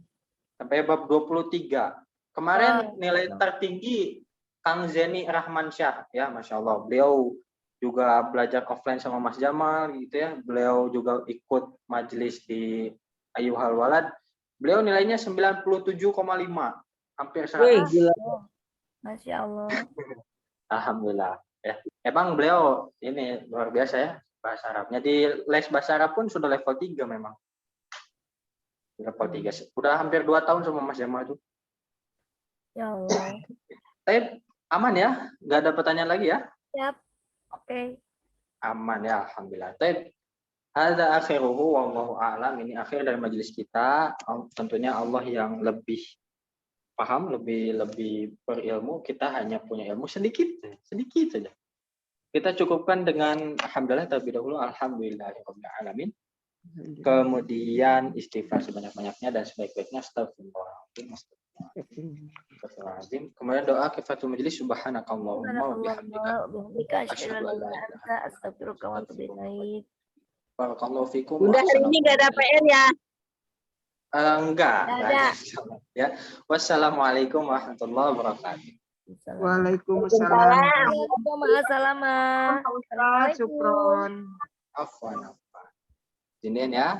Sampai bab 23. Kemarin nilai tertinggi Kang Zeni Rahmansyah ya, Masya Allah. Beliau juga belajar offline sama Mas Jamal gitu ya. Beliau juga ikut majelis di Ayyuhal Walad. Beliau nilainya 97,5. Hampir 100. Wih, gila. Masya Allah. Alhamdulillah ya. Emang beliau ini luar biasa ya bahasa Arabnya. Di les bahasa Arab pun sudah level 3 memang. Level 3. Udah hampir 2 tahun sama Mas Jamal itu. Ya Allah. Tapi aman ya? Nggak ada pertanyaan lagi ya? Siap. Oke. Aman ya, alhamdulillah. Tapi hadza akhiruhu wallahu a'lam. Ini akhir dari majelis kita. Tentunya Allah yang lebih paham, lebih berilmu. Kita hanya punya ilmu sedikit saja. Kita cukupkan dengan alhamdulillah terlebih dahulu, alhamdulillahirabbil alamin. Kemudian istighfar sebanyak-banyaknya dan sebaik-baiknya, astagfirullahaladzim. Kemudian doa kifatul majlis, subhanakallahumma wa bihamdika asyhadu an la ilaha illa anta astaghfiruka wa atubu ilaik. Barakallahu fikum. Bunda hari ini nggak ada PR ya? Enggak ada. Ya. Wassalamualaikum warahmatullahi wabarakatuh. Waalaikumsalam. Assalamualaikum. Ustaz Supron. Afwan. Ini ya.